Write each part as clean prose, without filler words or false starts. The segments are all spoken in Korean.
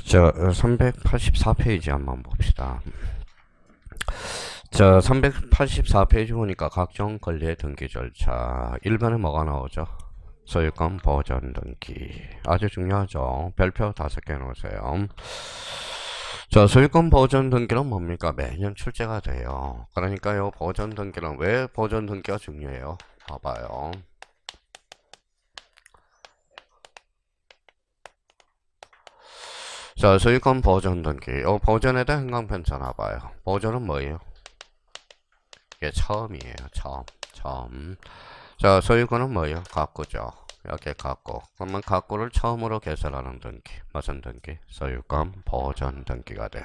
자, 384페이지 한번 봅시다. 자, 384페이지 보니까 각종 권리의 등기 절차. 1번에 뭐가 나오죠? 소유권 보전 등기. 아주 중요하죠. 별표 5개 놓으세요. 자, 소유권 보전 등기는 뭡니까? 매년 출제가 돼요. 그러니까요, 보전 등기는 왜 보전 등기가 중요해요? 봐봐요. 자, 소유권 보전 등기. 보전에 대한 행강편 나봐요. 보전은 뭐예요? 이게 처음이에요. 처음. 자, 소유권은 뭐예요? 가구죠. 이렇게 가구. 그러면 가구를 처음으로 개설하는 등기. 무슨 등기? 소유권 보전 등기가 돼.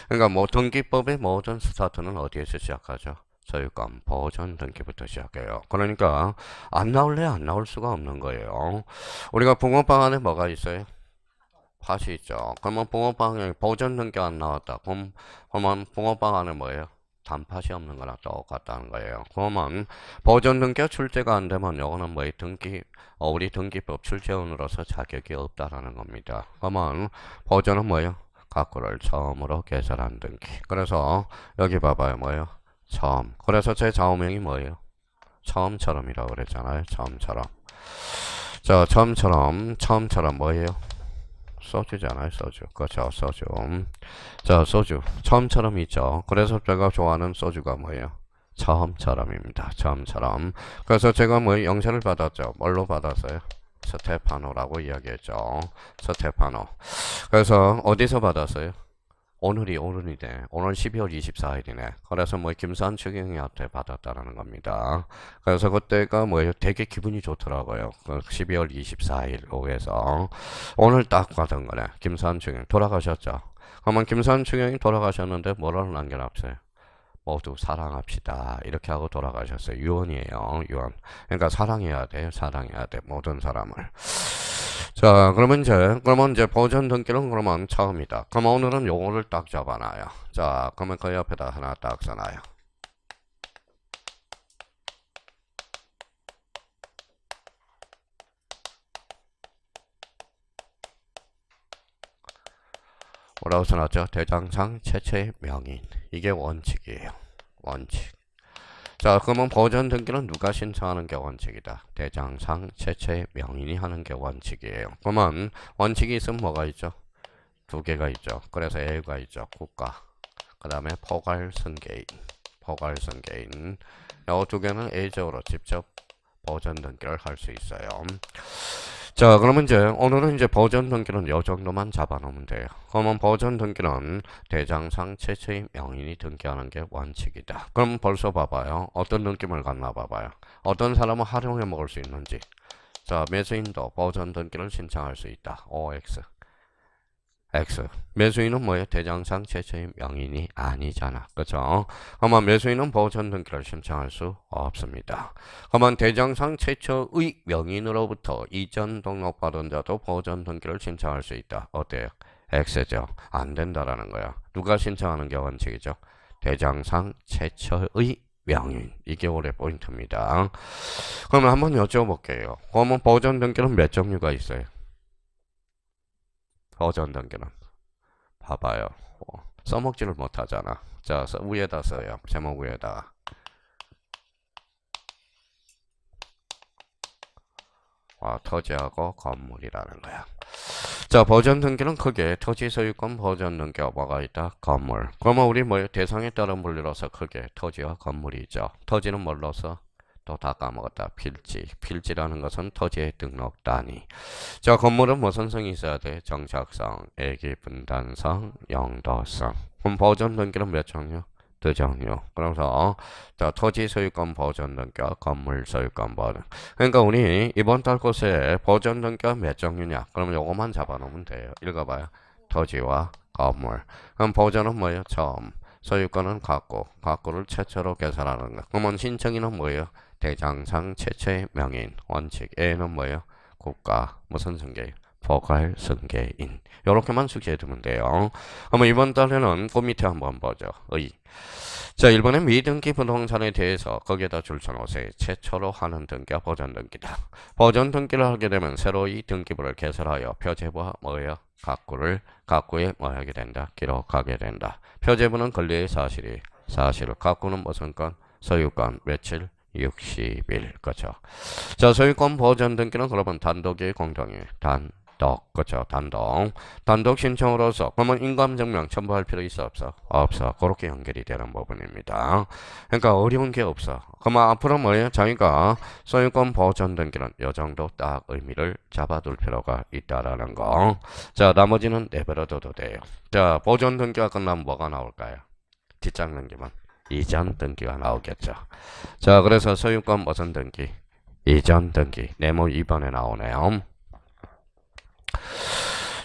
그러니까 뭐 등기법의 모든 스타트는 어디에서 시작하죠? 소유권 보전 등기부터 시작해요. 그러니까 안 나올래 안 나올 수가 없는 거예요. 우리가 붕어빵 안에 뭐가 있어요? 팥이 있죠. 그러면 붕어빵에 보전 등기 안 나왔다. 그러면 붕어빵 안에 뭐예요? 단팥이 없는 거랑 똑같다는 거예요. 그러면 보전 등기가 출제가 안 되면 이거는 뭐예요? 우리 등기법 출제원으로서 자격이 없다라는 겁니다. 그러면 보전은 뭐예요? 가구를 처음으로 개설한 등기. 그래서 여기 봐봐요. 뭐예요? 처음. 그래서 제 좌우명이 뭐예요? 처음처럼이라고 그랬잖아요. 처음처럼. 자, 처음처럼 뭐예요? 소주잖아요, 소주. 그렇죠, 소주. 자, 소주. 처음처럼 있죠. 그래서 제가 좋아하는 소주가 뭐예요? 처음처럼입니다. 처음처럼. 그래서 제가 뭐 영세를 받았죠. 뭘로 받았어요? 스테파노라고 이야기했죠. 스테파노. 그래서 어디서 받았어요? 오늘이네. 오늘 12월 24일이네. 그래서 뭐 김수환 추경이한테 받았다라는 겁니다. 그래서 그때가 뭐예요? 되게 기분이 좋더라고요. 12월 24일 오후에서 오늘 딱 받은 거네. 김수환 추경 돌아가셨죠. 그러면 김수환 추경이 돌아가셨는데 뭐라고 남겨놨어요? 모두 사랑합시다. 이렇게 하고 돌아가셨어요. 유언이에요. 유언. 그러니까 사랑해야 돼요. 사랑해야 돼. 모든 사람을. 자, 그러면 이제 보전 등기는 그러면 처음이다. 그럼 오늘은 요거를 딱 잡아놔요. 자, 그러면 그 옆에다 하나 딱 써놔요. 뭐라고 써놨죠? 대장상 최초의 명인. 이게 원칙이에요. 원칙. 자, 그러면 보전 등기는 누가 신청하는 게 원칙이다. 대장상 최초의 명인이 하는 게 원칙이에요. 그러면 원칙이 있으면 뭐가 있죠? 두 개가 있죠. 그래서 A가 있죠. 국가. 그 다음에 포괄승계인. 포괄승계인. 이 두 개는 A적으로 직접 보전 등기를 할 수 있어요. 자, 그러면 오늘은 보전 등기는 이 정도만 잡아놓으면 돼요. 그러면 보전 등기는 대장상 최초의 명인이 등기하는 게 원칙이다. 그럼 벌써 봐봐요. 어떤 느낌을 갖나 봐봐요. 어떤 사람은 활용해 먹을 수 있는지. 자, 매수인도 보전 등기를 신청할 수 있다. OX. X. 매수인은 뭐예요? 대장상 최초의 명인이 아니잖아. 그죠? 그러면 매수인은 보전 등기를 신청할 수 없습니다. 그러면 대장상 최초의 명인으로부터 이전 등록받은 자도 보전 등기를 신청할 수 있다. 어때요? X죠. 안 된다라는 거야. 누가 신청하는 게 원칙이죠? 대장상 최초의 명인. 이게 올해 포인트입니다. 그러면 한번 여쭤볼게요. 그러면 보전 등기는 몇 종류가 있어요? 보전 등기는. 봐봐요. 써먹지를 못하잖아. 자, 위에다 써요. 제목 위에다. 토지하고 건물이라는 거야. 자, 보전 등기는 크게 토지 소유권 보전 등기가 뭐가 있다? 건물. 그러면 우리 대상에 따른 분류로서 크게 토지와 건물이 있죠. 토지는 뭘로서? 또 다 까먹었다. 필지. 필지라는 것은 토지의 등록 단위. 자, 건물은 무슨 성이 있어야 돼? 정착성, 애기 분단성, 용도성. 그럼 보전 등기는 몇 종류? 두 종류. 그래서 자, 토지 소유권 보전 등기와 건물 소유권 보전. 그러니까 우리 이번 달 코스에 보전 등기가 몇 종류냐? 그러면 요거만 잡아놓으면 돼요. 읽어봐요. 토지와 건물. 그럼 보전은 뭐예요? 처음. 소유권은 가구를 최초로 개설하는 거. 그러면 신청인은 뭐예요? 대장상 최초의 명인. 원칙. A는 뭐예요? 국가. 무슨 승계? 포괄승계인. 요렇게만 숙지해두면 돼요. 그러면 이번 달에는 그 밑에 한번 보죠. 의. 자, 이번엔 미등기 부동산에 대해서 거기에다 줄쳐놓으세요. 최초로 하는 등기가 보전 등기다. 보전 등기를 하게 되면 새로 이 등기부를 개설하여 표제부와 뭐예요? 각구에 뭐 하게 된다? 기록하게 된다. 표제부는 권리의 사실, 각구는 무슨 건? 소유권, 며칠? 60일. 그죠? 자, 소유권 보전 등기는 그러면 단독이 공동이 그죠? 단독 신청으로서 그러면 인감증명 첨부할 필요 있어 없어? 없어. 그렇게 연결이 되는 부분입니다. 그러니까 어려운 게 없어. 그러면 앞으로 뭐예요? 자기가 소유권 보전 등기는 이 정도 딱 의미를 잡아둘 필요가 있다라는 거. 자, 나머지는 내버려둬도 돼요. 자, 보전 등기가 끝나면 뭐가 나올까요? 뒷장 등기만 이전 등기가 나오겠죠. 자, 그래서 소유권 무슨 등기? 이전 등기. 네모 2번에 나오네요.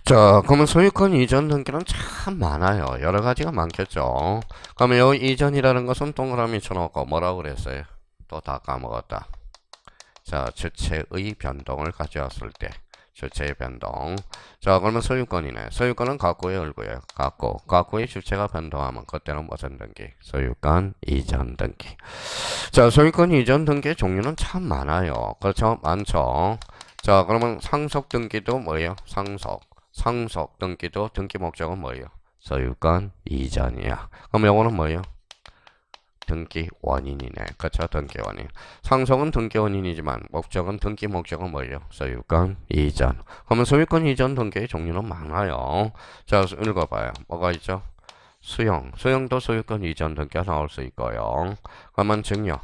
자, 그러면 소유권 이전 등기는 참 많아요. 여러 가지가 많겠죠. 그러면 요 이전이라는 것은 동그라미 쳐놓고 뭐라고 그랬어요? 또 다 까먹었다. 자, 주체의 변동을 가져왔을 때. 주체의 변동. 자, 그러면 소유권이네. 소유권은 각구의 얼구예요. 각구의 주체가 변동하면 그때는 무슨 등기? 소유권 이전 등기. 자, 소유권 이전 등기의 종류는 참 많아요. 그렇죠? 많죠. 자, 그러면 상속 등기도 뭐예요? 상속 등기도 등기 목적은 뭐예요? 소유권 이전이야. 그럼 요거는 뭐예요? 등기 원인이네. 그쵸? 등기 원인. 상속은 등기 원인이지만 목적은 등기 목적은 뭐예요? 소유권 이전. 그러면 소유권 이전 등기의 종류는 많아요. 자, 읽어봐요. 뭐가 있죠? 수용도 소유권 이전 등기가 나올 수 있고요. 그러면 증여.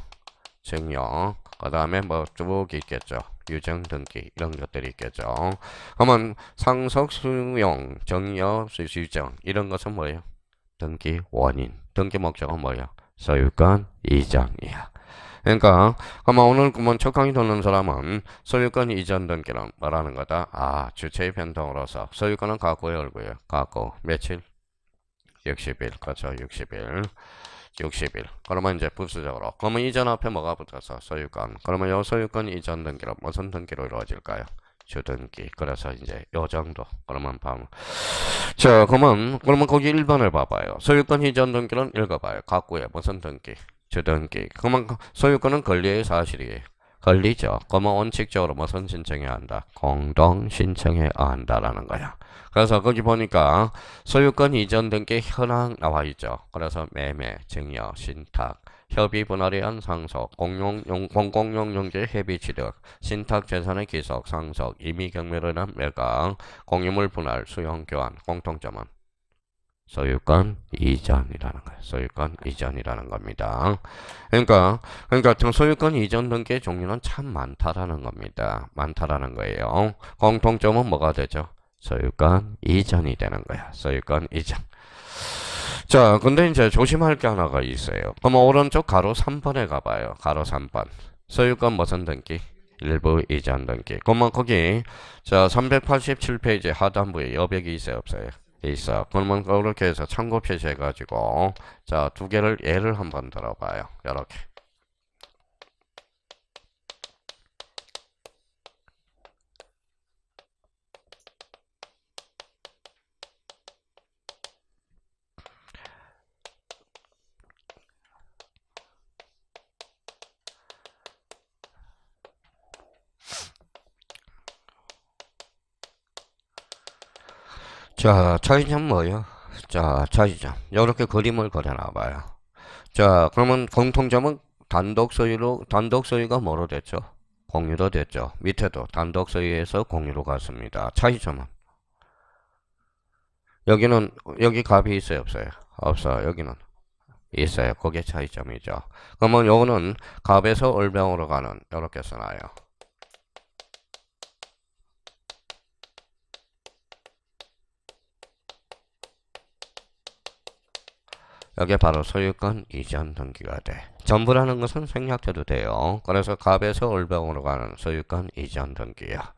그 다음에 뭐 쭉 있겠죠. 유증 등기 이런 것들이 있겠죠. 그러면 상속, 수용, 증여, 수유증 이런 것은 뭐예요? 등기 원인. 등기 목적은 뭐예요? 소유권 이전이야. 그러니까 그러면 오늘 그러면 첫 강의 듣는 사람은 소유권 이전 등기는 뭐라는 거다? 아, 주체의 변동으로서 소유권은 각구의 얼구예요. 각구 며칠? 60일. 그렇죠. 60일. 그러면 이제 부수적으로. 그러면 이전 앞에 뭐가 붙어서 소유권. 그러면 요 소유권 이전 등기로 무슨 등기로 이루어질까요? 주등기. 그래서 이제 요 정도. 그러면 자, 그러면 거기 1번을 봐봐요. 소유권 이전 등기는 읽어봐요. 각구에 무슨 등기? 주등기. 그러면 소유권은 권리의 사실이에요. 권리죠. 그러면 원칙적으로 무슨 신청해야 한다? 공동 신청해야 한다라는 거야. 그래서 거기 보니까 소유권 이전 등기 현황 나와 있죠. 그래서 매매, 증여, 신탁, 협의 분할에 의한 상속, 공공용 용지 해비 취득, 신탁 재산의 기속, 상속, 임의 경매로 인한 매각, 공유물 분할, 수용 교환, 공통점은 소유권 이전이라는 거예요. 소유권 이전이라는 겁니다. 그러니까 소유권 이전 등기의 종류는 참 많다라는 겁니다. 많다라는 거예요. 공통점은 뭐가 되죠? 소유권 이전이 되는 거야. 소유권 이전. 자, 근데 이제 조심할 게 하나가 있어요. 그럼 오른쪽 가로 3번에 가봐요. 가로 3번. 소유권 무슨 등기? 일부 이전 등기. 그러면 거기 자 387페이지 하단부에 여백이 있어요, 없어요? 있어. 그러면 그렇게 해서 참고 표시해가지고 자 두 개를 예를 한번 들어봐요. 이렇게. 자, 차이점 뭐예요? 자, 차이점. 이렇게 그림을 그려놔봐요. 자, 그러면 공통점은 단독 소유가 뭐로 됐죠? 공유로 됐죠. 밑에도 단독 소유에서 공유로 갔습니다. 차이점은 여기 값이 있어요, 없어요? 없어. 여기는 있어요. 그게 차이점이죠. 그러면 요거는 값에서 얼병으로 가는 이렇게 써놔요. 여기 바로 소유권 이전 등기가 돼. 전부라는 것은 생략해도 돼요. 그래서 값에서 얼병으로 가는 소유권 이전 등기야.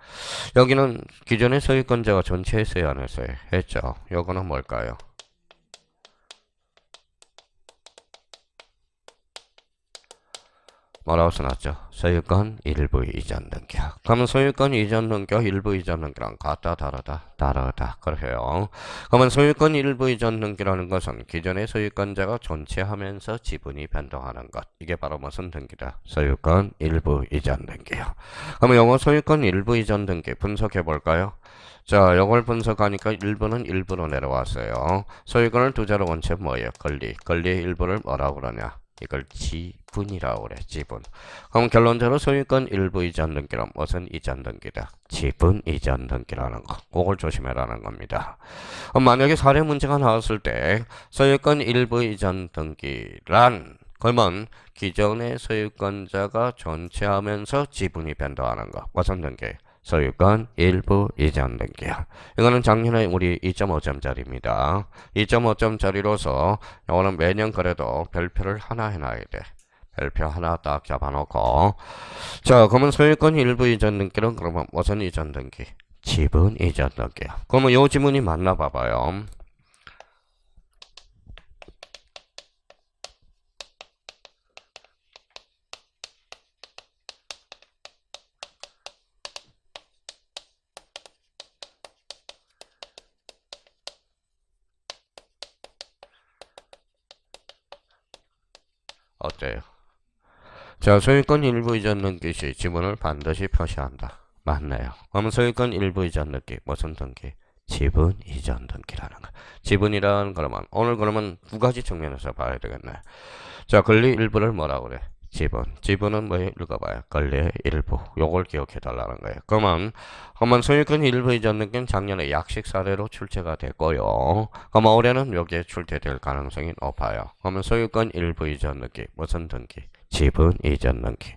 여기는 기존의 소유권자가 전체했어요, 안 했어요? 했죠. 요거는 뭘까요? 뭐라고 써놨죠? 소유권 일부 이전 등기야. 그러면 소유권 이전 등기와 일부 이전 등기랑 같다 다르다? 다르다. 그래요. 그러면 소유권 일부 이전 등기라는 것은 기존의 소유권자가 존치하면서 지분이 변동하는 것. 이게 바로 무슨 등기다? 소유권 일부 이전 등기야. 그러면 요거 소유권 일부 이전 등기 분석해 볼까요? 자, 요걸 분석하니까 일부는 일부로 내려왔어요. 소유권을 두 자로 원체 뭐예요? 권리. 권리의 일부를 뭐라고 그러냐? 이걸 지분이라고 그래. 지분. 그럼 결론적으로 소유권 일부 이전 등기란 무슨 이전 등기다? 지분 이전 등기라는 거. 그걸 조심해라는 겁니다. 만약에 사례 문제가 나왔을 때 소유권 일부 이전 등기란 그러면 기존의 소유권자가 존치하면서 지분이 변동하는 거. 무슨 등기? 소유권 일부 이전 등기야. 이거는 작년에 우리 2.5점짜리입니다. 2.5점짜리로서 이거는 매년 그래도 별표를 하나 해놔야 돼. 별표 하나 딱 잡아놓고. 자, 그러면 소유권 일부 이전 등기는 그러면 무슨 이전 등기? 지분 이전 등기야. 그러면 요 지문이 맞나 봐봐요. 어때요? 자, 소유권 일부 이전 등기 시 지분을 반드시 표시한다. 맞네요. 그러면 소유권 일부 이전 등기 무슨 등기? 지분 이전 등기라는 거. 지분이란 그러면 오늘 그러면 두 가지 측면에서 봐야 되겠네. 자, 권리 일부를 뭐라고 그래? 지분. 지분은 뭐 읽어봐요. 권리의 일부. 요걸 기억해 달라는 거예요. 그러면 소유권 일부 이전 등기는 작년에 약식 사례로 출제가 됐고요. 그러면 올해는 여기에 출제될 가능성이 높아요. 그러면 소유권 일부 이전 등기 무슨 등기? 지분 이전 등기.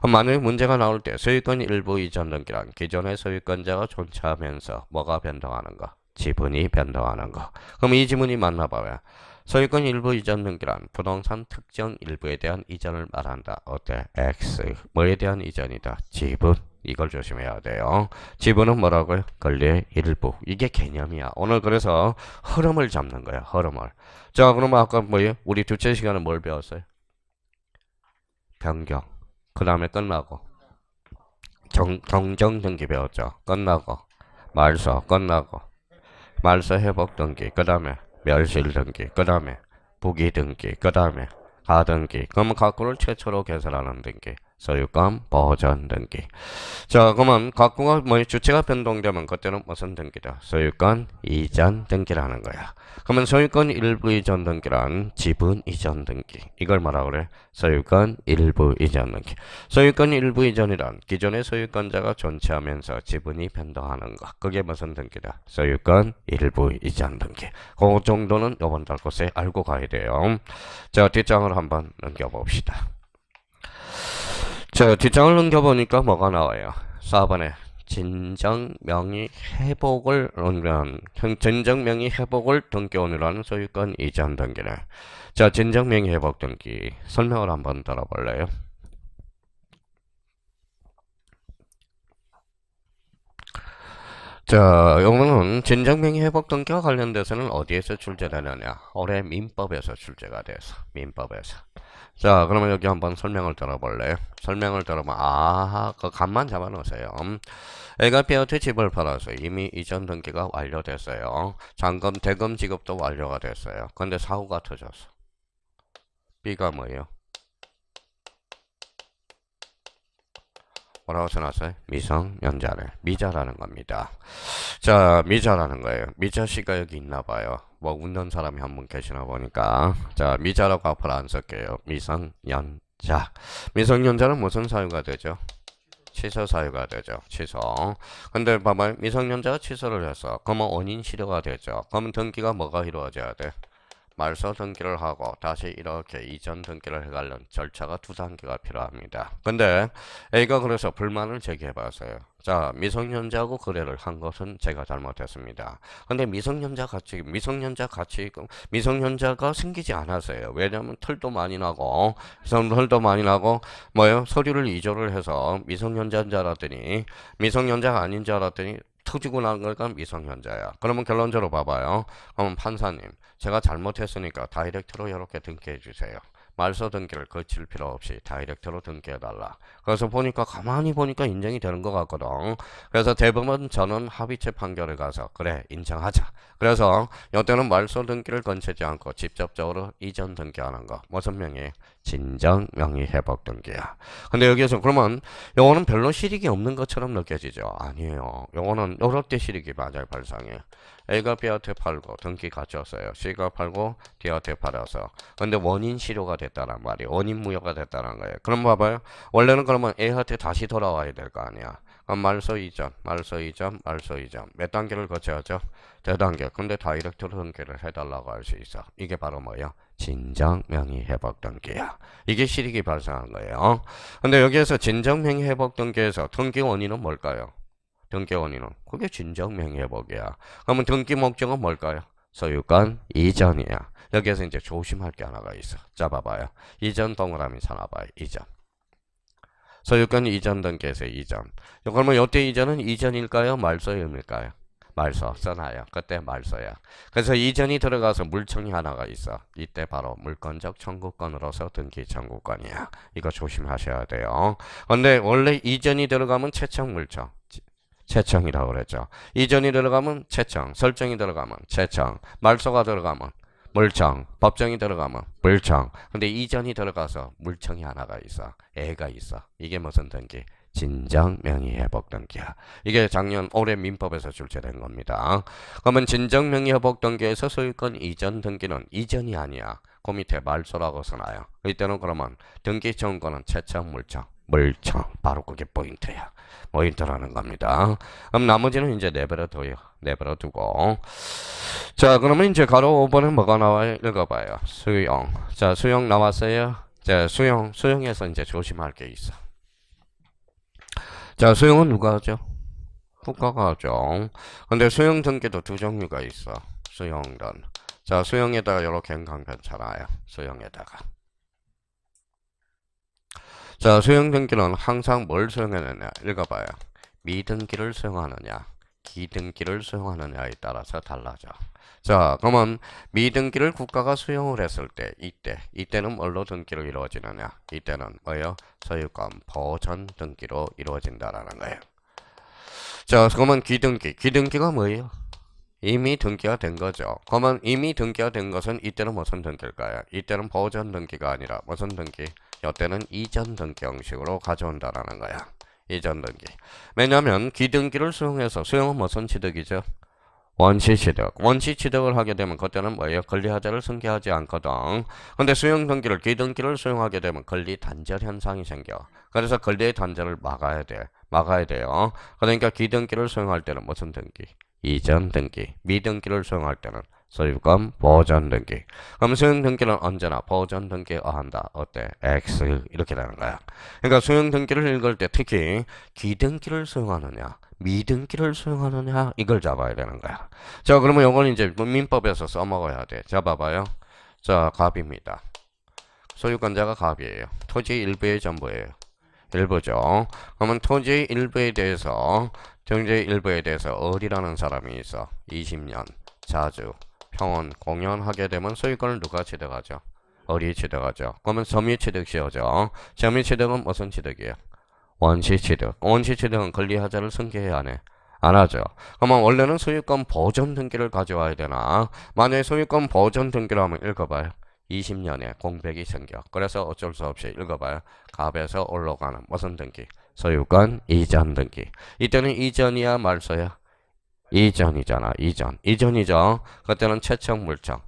만약에 문제가 나올 때 소유권 일부 이전 등기란 기존의 소유권자가 존치하면서 뭐가 변동하는 거? 지분이 변동하는 거. 그럼 이 지문이 맞나 봐요. 소유권 일부 이전 등기란 부동산 특정 일부에 대한 이전을 말한다. 어때? X. 뭐에 대한 이전이다? 지분. 이걸 조심해야 돼요. 지분은 뭐라고요? 권리의 일부. 이게 개념이야. 오늘 그래서 흐름을 잡는 거야. 흐름을. 자, 그러면 아까 뭐예요? 우리 둘째 시간에 뭘 배웠어요? 변경. 그 다음에 끝나고. 경정 등기 배웠죠. 끝나고. 말소. 끝나고. 말소 회복 등기. 그 다음에 멸실 등기. 그 다음에 부기 등기. 그 다음에 가등기. 그러면 가구를 최초로 개설하는 등기. 소유권 보전 등기. 자, 그러면 가구가 뭐 주체가 변동되면 그때는 무슨 등기다? 소유권 이전 등기라는 거야. 그러면 소유권 일부 이전 등기란 지분 이전 등기. 이걸 뭐라 그래? 소유권 일부 이전 등기. 소유권 일부 이전이란 기존의 소유권자가 존치하면서 지분이 변동하는 것. 그게 무슨 등기다? 소유권 일부 이전 등기. 그 정도는 이번 달 것에 알고 가야 돼요. 자, 뒷장을 한번 넘겨봅시다. 자, 뒷장을 넘겨보니까 뭐가 나와요? 4번에 진정명의 회복을 진정명의 회복을 등기원이라는 소유권 이전 등기네. 자, 진정명의 회복 등기 설명을 한번 들어볼래요? 자, 요거는 진정명의 회복 등기와 관련돼서는 어디에서 출제되느냐? 올해 민법에서 출제가 돼서 민법에서. 자, 그러면 여기 한번 설명을 들어볼래요? 설명을 들어보면 그 감만 잡아놓으세요. A가 B한테 집을 팔아서 이미 이전 등기가 완료됐어요. 잔금, 대금 지급도 완료가 됐어요. 근데 사고가 터졌어. B가 뭐예요? 뭐라고 써놨어요? 미성년자네. 미자라는 겁니다. 자, 미자라는 거예요. 미자씨가 여기 있나봐요. 뭐 웃는 사람이 한 분 계시나 보니까. 자, 미자라고 앞으로 안 쓸게요. 미성년자. 미성년자는 무슨 사유가 되죠? 취소 사유가 되죠. 취소. 근데 봐봐요. 미성년자가 취소를 했어. 그러면 원인 실효가 되죠. 그러면 등기가 뭐가 이루어져야 돼? 말소 등기를 하고 다시 이렇게 이전 등기를 해가려는 절차가 두 단계가 필요합니다. 근데 A가 그래서 불만을 제기해봤어요. 자, 미성년자하고 거래를 한 것은 제가 잘못했습니다. 근데 미성년자가 생기지 않았어요. 왜냐하면 털도 많이 나고 뭐예요? 서류를 이조를 해서 미성년자인 줄 알았더니 미성년자가 아닌 줄 알았더니 터지고 난 거니까 미성년자야. 그러면 결론적으로 봐봐요. 그러면 판사님, 제가 잘못했으니까 다이렉트로 이렇게 등기해 주세요. 말소 등기를 거칠 필요 없이 다이렉트로 등기해달라. 그래서 보니까 가만히 보니까 인정이 되는 것 같거든. 그래서 대법원 전원 합의체 판결을 가서 그래 인정하자. 그래서 이때는 말소 등기를 건치지 않고 직접적으로 이전 등기하는 거. 무슨 명의? 진정 명의 회복 등기야. 근데 여기에서 그러면 요거는 별로 실익이 없는 것처럼 느껴지죠? 아니에요. 요거는 요럴 때 실익이 맞아요 발생해. A가 B한테 팔고 등기 가져왔어요. C가 팔고 D한테 팔아서. 근데 원인 실효가 됐다는 말이에요. 원인 무효가 됐다는 거예요. 그럼 봐봐요. 원래는 그러면 A한테 다시 돌아와야 될 거 아니야. 그럼 말소 이전, 말소 이전, 말소 이전. 몇 단계를 거쳐야죠? 대단계. 근데 다이렉트로 등기를 해달라고 할 수 있어. 이게 바로 뭐예요? 진정 명의 회복 등기야. 이게 실익이 발생한 거예요. 근데 여기에서 진정 명의 회복 등기에서 등기 원인은 뭘까요? 등기 원인은 그게 진정 명의 회복이야. 그러면 등기 목적은 뭘까요? 소유권 이전이야. 여기에서 이제 조심할 게 하나가 있어. 자 봐봐요. 이전 동그라미 쳐놔봐요. 이전. 소유권 이전 등기에서 이전. 그러면 이때 이전은 이전일까요? 말소임일까요? 말소 써놔요. 그때 말소야. 그래서 이전이 들어가서 물청이 하나가 있어. 이때 바로 물권적 청구권으로서 등기 청구권이야. 이거 조심하셔야 돼요. 근데 원래 이전이 들어가면 채청 물청. 채청이라고 그랬죠. 이전이 들어가면 채청, 설정이 들어가면 채청, 말소가 들어가면 물청, 법정이 들어가면 물청. 근데 이전이 들어가서 물청이 하나가 있어. 애가 있어. 이게 무슨 등기? 진정 명의 회복 등기야. 이게 작년 올해 민법에서 출제된 겁니다. 그러면 진정 명의 회복 등기에서 소유권 이전 등기는 이전이 아니야. 그 밑에 말소라고 써놔요. 이때는 그러면 등기 청구권은 채청, 물청. 물청. 바로 그게 포인트야. 포인트라는 겁니다. 그럼 나머지는 이제 내버려둬요. 내버려두고. 자, 그러면 이제 가로 5번에 뭐가 나와요? 읽어봐요. 수용. 자, 수용 나왔어요. 자, 수용에서 이제 조심할 게 있어. 자, 수용은 누가 하죠? 국가가 하죠. 근데 수용 등기도 두 종류가 있어. 수용은. 자, 수용에다가 이렇게 행강 괜찮아요. 수용에다가. 자, 수용 등기는 항상 뭘 수용하느냐? 읽어봐요. 미등기를 수용하느냐, 기등기를 수용하느냐에 따라서 달라져. 자, 그러면 미등기를 국가가 수용을 했을 때, 이때는 뭘로 등기로 이루어지느냐? 이때는 뭐예요? 소유권 보전 등기로 이루어진다라는 거예요. 자, 그러면 기등기가 뭐예요? 이미 등기가 된 거죠. 그러면 이미 등기가 된 것은 이때는 무슨 등기일까요? 이때는 보전 등기가 아니라 무슨 등기? 이때는 이전 등기 형식으로 가져온다라는 거야. 이전 등기. 왜냐하면 기등기를 수용해서 수용은 무슨 취득이죠? 원시 취득. 원시 취득을 하게 되면 그때는 뭐예요? 권리하자를 승계하지 않거든. 근데 수용 등기를 기등기를 수용하게 되면 권리 단절 현상이 생겨. 그래서 권리의 단절을 막아야 돼요. 그러니까 기등기를 수용할 때는 무슨 등기? 이전 등기. 미등기를 수용할 때는 소유권 보전 등기. 그럼 수용 등기는 언제나 보전 등기에 의한다. 어때? X 이렇게 되는 거야. 그러니까 수용 등기를 읽을 때 특히 기등기를 수용하느냐, 미등기를 수용하느냐 이걸 잡아야 되는 거야. 자, 그러면 이건 이제 민법에서 써먹어야 돼. 자, 봐봐요. 자, 갑입니다. 소유권자가 갑이에요. 토지 일부의 전부예요. 일부죠. 그러면 토지 일부에 대해서 어리라는 사람이 있어. 20년 자주 평원 공연하게 되면 소유권을 누가 취득하죠? 어리 취득하죠. 그러면 점유 취득 시효죠. 점유 취득은 무슨 취득이에요? 원시 취득. 원시 취득은 권리하자를 승계해야 하네. 안 하죠. 그러면 원래는 소유권 보전 등기를 가져와야 되나? 만약에 소유권 보전 등기를 하면 읽어봐요. 20년에 공백이 생겨. 그래서 어쩔 수 없이 읽어봐요. 갑에서 올라가는 무슨 등기? 소유권 이전 등기. 이때는 이전이야 말소야? 이전이잖아. 이전이죠. 그때는 채청 물청.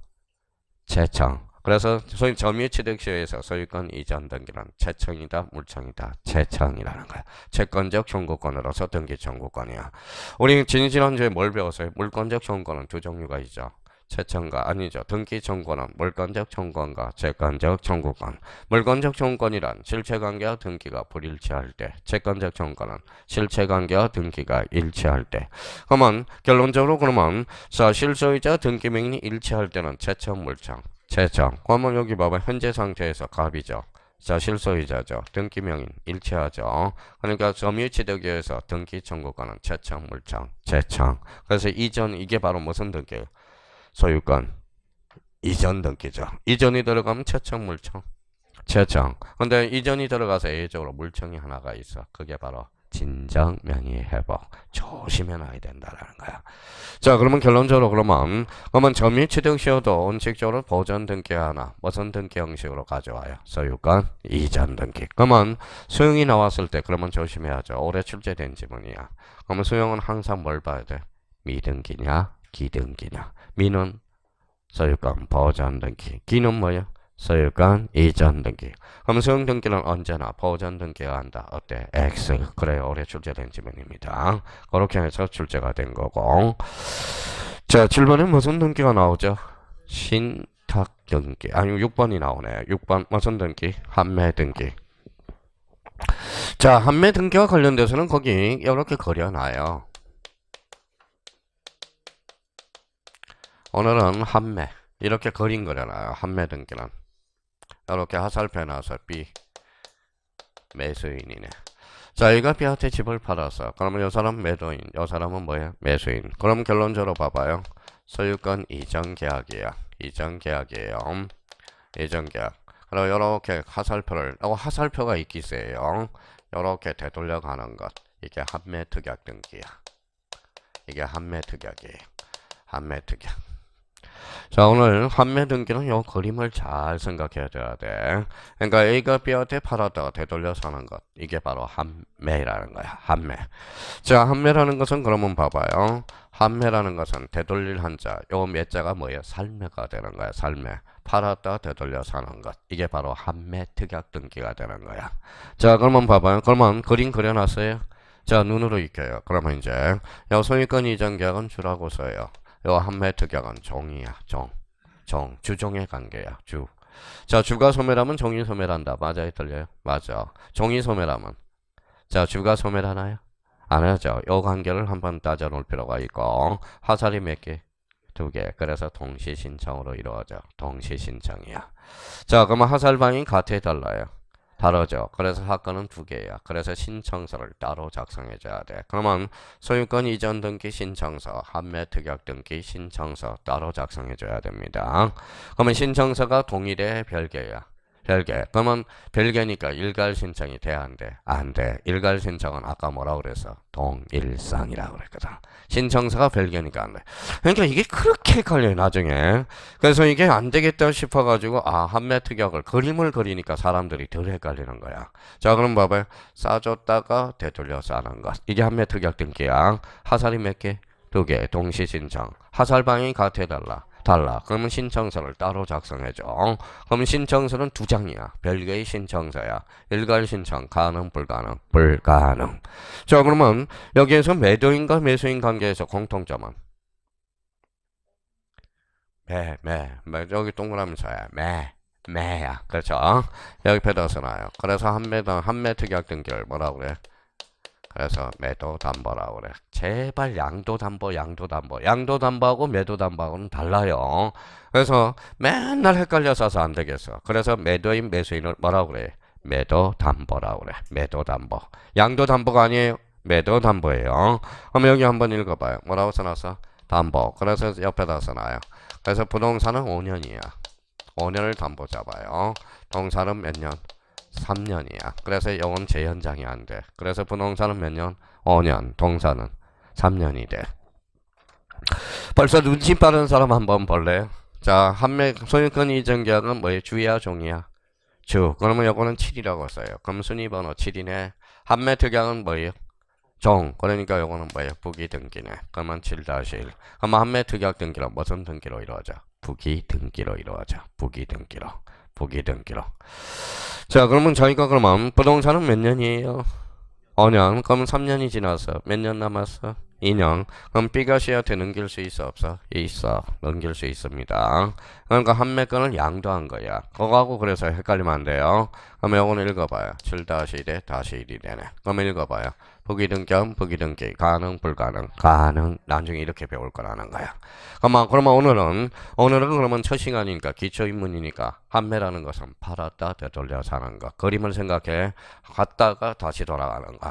채청. 그래서 소위 점유 취득 시효에서 소유권 이전 등기는 채청이다, 물청이다, 채청이라는 거야. 채권적 청구권으로서 등기 청구권이야. 우리 지난주에 뭘 배웠어요? 물권적 청구권은 두 종류가 있죠. 채청과 아니죠. 등기 청구는 물권적 청구권과 채권적 청구권. 물권적 청구권이란 실체관계와 등기가 불일치할 때, 채권적 청구권은 실체관계와 등기가 일치할 때. 그러면 결론적으로 그러면 실소유자 등기 명인이 일치할 때는 채청, 물청, 채청. 그러면 여기 봐봐. 현재 상태에서 갑이죠. 자, 실소유자죠. 등기 명인 일치하죠. 그러니까 점유취득에 의해서 등기 청구권은 채청, 물청, 채청. 그래서 이전 이게 바로 무슨 등기예요? 소유권 이전 등기죠. 이전이 들어가면 채청, 물청. 최청. 근데 이전이 들어가서 A적으로 물청이 하나가 있어. 그게 바로 진정 명의 회복. 조심해 놔야 된다라는 거야. 자, 그러면 결론적으로 그러면 점유 취득 시효도 원칙적으로 보전 등기 하나, 무슨 등기 형식으로 가져와요? 소유권 이전 등기. 그러면 수용이 나왔을 때 그러면 조심해야죠. 올해 출제된 지문이야. 그러면 수용은 항상 뭘 봐야 돼? 미등기냐, 기등기냐. 미는 소유권 보전 등기. 기는 뭐야? 소유권 이전 등기. 그럼 수용 등기는 언제나 보전 등기가 한다. 어때? X. 그래요. 올해 출제된 지문입니다. 그렇게 해서 출제가 된 거고. 자, 7번에 무슨 등기가 나오죠? 신탁 등기. 아니, 6번이 나오네. 6번 무슨 등기? 판매 등기. 자, 판매 등기와 관련돼서는 거기 이렇게 그려놔요. 오늘은 판매. 이렇게 그림 그려놔요. 판매 등기는. 이렇게 화살표 해놔서 B 매수인이네. 자, 얘가 B한테 집을 팔았어. 그러면 이 사람 매도인, 이 사람은 뭐야? 매수인. 그럼 결론적으로 봐봐요. 소유권 이전 계약이야. 이전 계약이에요. 이전 계약. 그리고 이렇게 화살표를, 화살표가 있기 세요. 이렇게 되돌려가는 것. 이게 한매 특약 등기야. 이게 한매 특약이에요. 한매 특약. 자, 오늘 환매 등기는 요 그림을 잘 생각해야 돼. 그러니까 A가 B한테 팔았다가 되돌려 사는 것. 이게 바로 환매라는 거야. 환매. 자, 환매라는 것은 그러면 봐봐요. 환매라는 것은 되돌릴 한자. 요 매자가 뭐예요? 살매가 되는 거야. 살매. 팔았다 되돌려 사는 것. 이게 바로 환매 특약 등기가 되는 거야. 자, 그러면 봐봐요. 그러면 그림 그려놨어요. 자, 눈으로 익혀요. 그러면 이제 요 소유권 이전 계약은 주라고 써요. 요 한매 특약은 종이야. 종. 주종의 관계야. 주. 자, 주가 소멸하면 종이 소멸한다. 맞아요? 틀려요? 맞아. 종이 소멸하면. 자, 주가 소멸하나요? 안 하죠. 요 관계를 한번 따져 놓을 필요가 있고. 화살이 몇 개? 2개. 그래서 동시신청으로 이루어져. 동시신청이야. 자, 그러면 화살방이 같아 달라요? 다르죠. 그래서 사건은 2개야. 그래서 신청서를 따로 작성해줘야 돼. 그러면 소유권 이전 등기 신청서, 판매 특약 등기 신청서 따로 작성해줘야 됩니다. 그러면 신청서가 동일해, 별개야? 별개. 그러면 별개니까 일괄 신청이 돼, 안 돼? 안 돼. 일괄 신청은 아까 뭐라고 그랬어? 동일상이라고 그랬거든. 신청서가 별개니까 안 돼. 그러니까 이게 그렇게 헷갈려요, 나중에. 그래서 이게 안 되겠다 싶어가지고, 한매 특약을 그림을 그리니까 사람들이 덜 헷갈리는 거야. 자, 그럼 봐봐요. 싸줬다가 되돌려 싸는 것. 이게 한매 특약 등기야. 하살이 몇 개? 2개. 동시 신청. 하살 방향이 같아달라. 달라. 그러면 신청서를 따로 작성해줘. 그러면 신청서는 2장이야. 별개의 신청서야. 일괄 신청 가능 불가능? 불가능. 자, 그러면 여기에서 매도인과 매수인 관계에서 공통점은 여기 동그라미 써야 매야. 그렇죠? 여기 배도서 나요. 그래서 한매 특약 등기를 뭐라고 그래? 그래서 매도 담보라고 그래. 제발 양도 담보하고 매도 담보하고는 달라요. 그래서 맨날 헷갈려서 안 되겠어. 그래서 매도인 매수인을 뭐라고 그래? 매도 담보라고 그래. 매도 담보. 양도 담보가 아니에요. 매도 담보예요. 그럼 여기 한번 읽어봐요. 뭐라고 써놨어? 담보. 그래서 옆에다 써놔요. 그래서 부동산은 5년이야. 5년을 담보 잡아요. 동산은 몇 년? 3년이야. 그래서 이건 재현장이 안 돼. 그래서 부동산은 몇 년? 5년. 동산은 3년이 돼. 벌써 눈치 빠른 사람 한번 볼래요? 자, 한매 소유권 이전 계약은 뭐예요? 주야 종이야? 주. 그러면 요거는 7이라고 써요. 그럼 순위번호 7이네. 한매 특약은 뭐예요? 종. 그러니까 요거는 뭐예요? 부기 등기네. 그러면 7-1. 그러면 한매 특약 등기로 무슨 등기로 이루어져? 부기 등기로 이루어져. 부기 등기로. 자, 그러면 저희가 그러면 부동산은 몇 년이에요? 5년. 그럼 3년이 지났어. 몇 년 남았어? 2년. 그럼 B가 C한테 넘길 수 있어 없어? 있어. 넘길 수 있습니다. 그러니까 한매권을 양도한 거야. 그거하고 그래서 헷갈리면 안 돼요. 그러면 요거는 읽어봐요. 7-1이 되네. 그러면 읽어봐요. 부기등기 가능 불가능? 가능. 나중에 이렇게 배울 거라는 거야. 그러면 오늘은 그러면 첫 시간이니까 기초인문이니까 한매라는 것은 팔았다 되돌려 사는 것. 그림을 생각해. 갔다가 다시 돌아가는 거.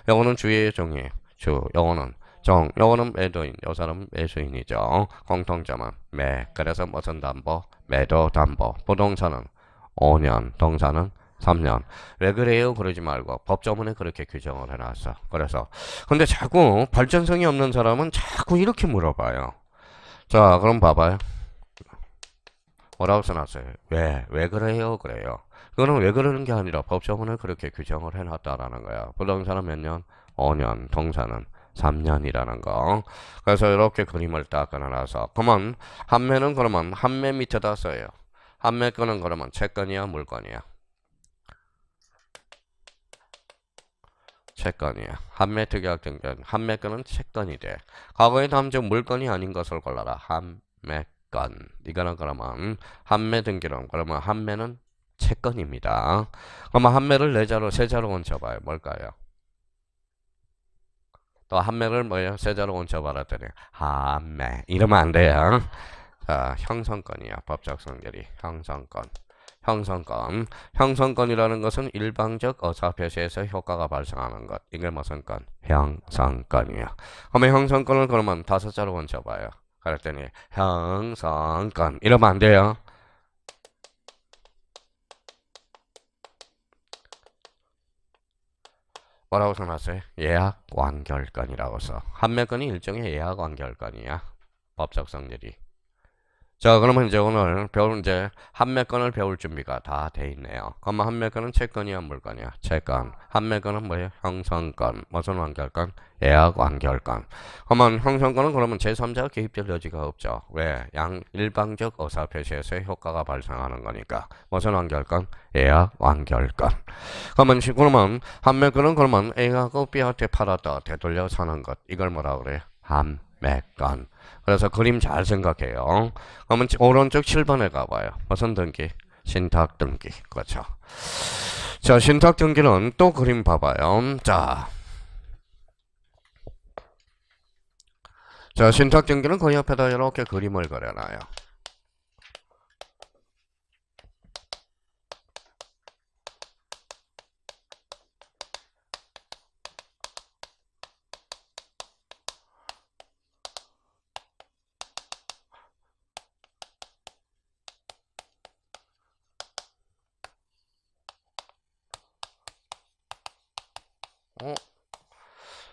요거는 주의 종이에요. 주. 요거는 종. 요거는 매도인. 요 사람은 매수인이죠. 공통점은 매. 그래서 무슨 담보? 매도 담보. 부동산은 5년, 동사는 3년. 왜 그래요? 그러지 말고 법조문에 그렇게 규정을 해놨어. 그래서 근데 자꾸 발전성이 없는 사람은 자꾸 이렇게 물어봐요. 자, 그럼 봐봐요. 뭐라고 써놨어요? 왜 그래요? 그래요. 그거는 왜 그러는 게 아니라 법조문에 그렇게 규정을 해놨다라는 거야. 부동산은 몇 년? 5년, 동사는 3년이라는 거. 그래서 이렇게 그림을 딱 그려놔서 그러면 한매는 그러면 한매 밑에다 써요. 한매 거는 그러면 채권이야, 물건이야? 채권이야. 한매 특약 등견. 한매 거는 채권이 돼. 과거의 다음적 물건이 아닌 것을 골라라. 한매건. 이거는 그러면 한매 등기론. 그러면 한매는 채권입니다. 그러면 한매를 네 자로 세 자로 얹혀봐요. 뭘까요? 또 한매를 뭐예요? 세 자로 얹혀봐라더니 한매. 이러면 안 돼요. 자, 형성권이야. 법적 성질이 형성권. 형성권. 형성권이라는 것은 일방적 어사표시에서 효과가 발생하는 것. 이게 무슨 건? 형성권이야. 그러면 형성권을 그러면 다섯 자로 얹혀봐요. 그랬더니 형성권. 이러면 안 돼요. 뭐라고 써놨어요? 예약 완결권이라고 써. 한매권이 일종의 예약 완결권이야. 법적 성질이. 자, 그러면 이제 오늘 배울 이제 한매건을 배울 준비가 다 돼 있네요. 그러면 한매건은 채권이야, 물건이야? 채권. 한매건은 뭐예요? 형성권. 무슨 완결권? 예약 완결권. 그러면 형성권은 그러면 제3자가 개입될 여지가 없죠. 왜? 일방적 의사표시에서의 효과가 발생하는 거니까. 무슨 완결권? 예약 완결권. 그러면 한매건은 그러면 A하고 B한테 팔았다 되돌려 사는 것. 이걸 뭐라 그래요? 한매건. 그래서 그림 잘 생각해요. 그러면 오른쪽 7번에 가봐요. 무슨 등기? 신탁 등기. 그렇죠. 자, 신탁 등기는 또 그림 봐봐요. 자, 신탁 등기는 그 옆에다 이렇게 그림을 그려놔요.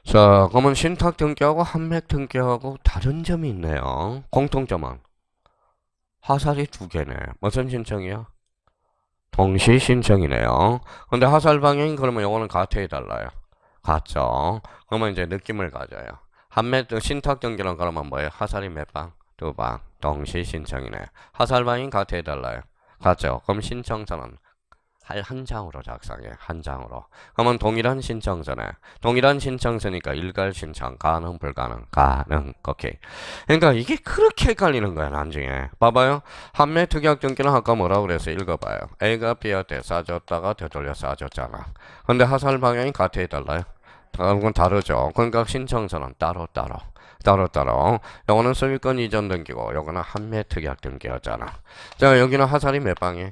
자, 그러면 신탁 등기하고 한맥 등기하고 다른 점이 있네요. 공통점은 하살이 두 개네. 무슨 신청이야? 동시 신청이네요. 근데 하살 방향이 그러면 요거는 같아 달라요. 같죠. 그러면 이제 느낌을 가져요. 한맥 신탁 등기는 그러면 뭐예요? 하살이 몇 방? 두 방. 동시 신청이네. 하살 방향이 같아 달라요. 같죠. 그럼 신청서는 한 장으로 작성해. 한 장으로. 그러면 동일한 신청서네. 동일한 신청서니까 일괄 신청. 가능, 불가능. 가능. 오케이. 그러니까 이게 그렇게 헷갈리는 거야, 나중에. 봐봐요. 한매 특약 등기는 아까 뭐라고 그래서 읽어봐요. A가 B한테 싸줬다가 되돌려 싸줬잖아. 근데 하살 방향이 같아 달라요. 그건 다르죠. 그러니까 신청서는 따로따로. 따로따로. 요거는 소유권 이전 등기고, 요거는 한매 특약 등기였잖아. 자, 여기는 하살이 몇 방이에요?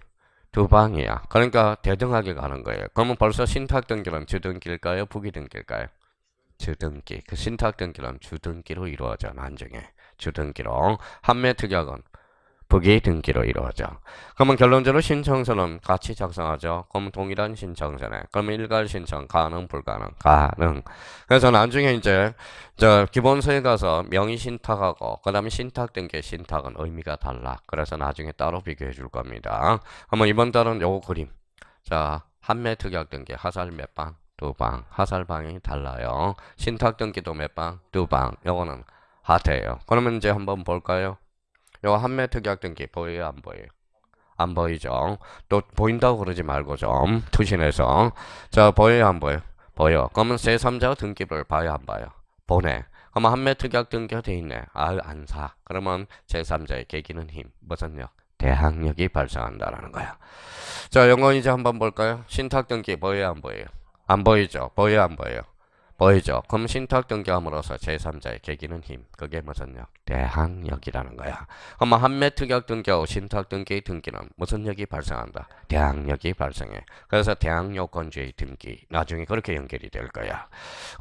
두 방이야. 그러니까 대등하게 가는 거예요. 그러면 벌써 신탁 등기는 주등기일까요? 부기등기일까요? 주등기. 그 신탁 등기는 주등기로 이루어져. 나중에 주등기로. 한매 특약은 부기등기로 이루어져. 그러면 결론적으로 신청서는 같이 작성하죠. 그럼 동일한 신청서네. 그러면 일괄 신청 가능, 불가능? 가능. 그래서 나중에 이제 기본서에 가서 명의 신탁하고 그다음에 신탁 등기 신탁은 의미가 달라. 그래서 나중에 따로 비교해 줄 겁니다. 그러면 이번 달은 요거 그림. 자, 한매 특약 등기 하살 몇 방? 두 방. 하살 방향이 달라요. 신탁 등기도 몇 방? 두 방. 요거는 하태예요. 그러면 이제 한번 볼까요? 요 한매 특약 등기 보여요, 안 보여요? 안 보이죠? 또 보인다고 그러지 말고 좀 투신해서. 자, 보여요, 안 보여요? 보여. 그러면 제3자 등기를 봐요, 안 봐요? 보내. 그러면 한매 특약 등기가 돼 있네. 아, 안 사. 그러면 제3자의 계기는 힘. 무슨 력? 대항력이 발생한다라는 거야. 자, 영어 이제 한번 볼까요? 신탁 등기 보여요, 안 보여요? 안 보이죠? 보여요, 안 보여요? 보이죠? 그럼 신탁 등기함으로써 제3자의 개기는 힘. 그게 무슨 력? 대항력이라는 거야. 그럼 한매 특약 등기하고 신탁 등기의 등기는 무슨 력이 발생한다? 대항력이 발생해. 그래서 대항요건주의 등기. 나중에 그렇게 연결이 될 거야.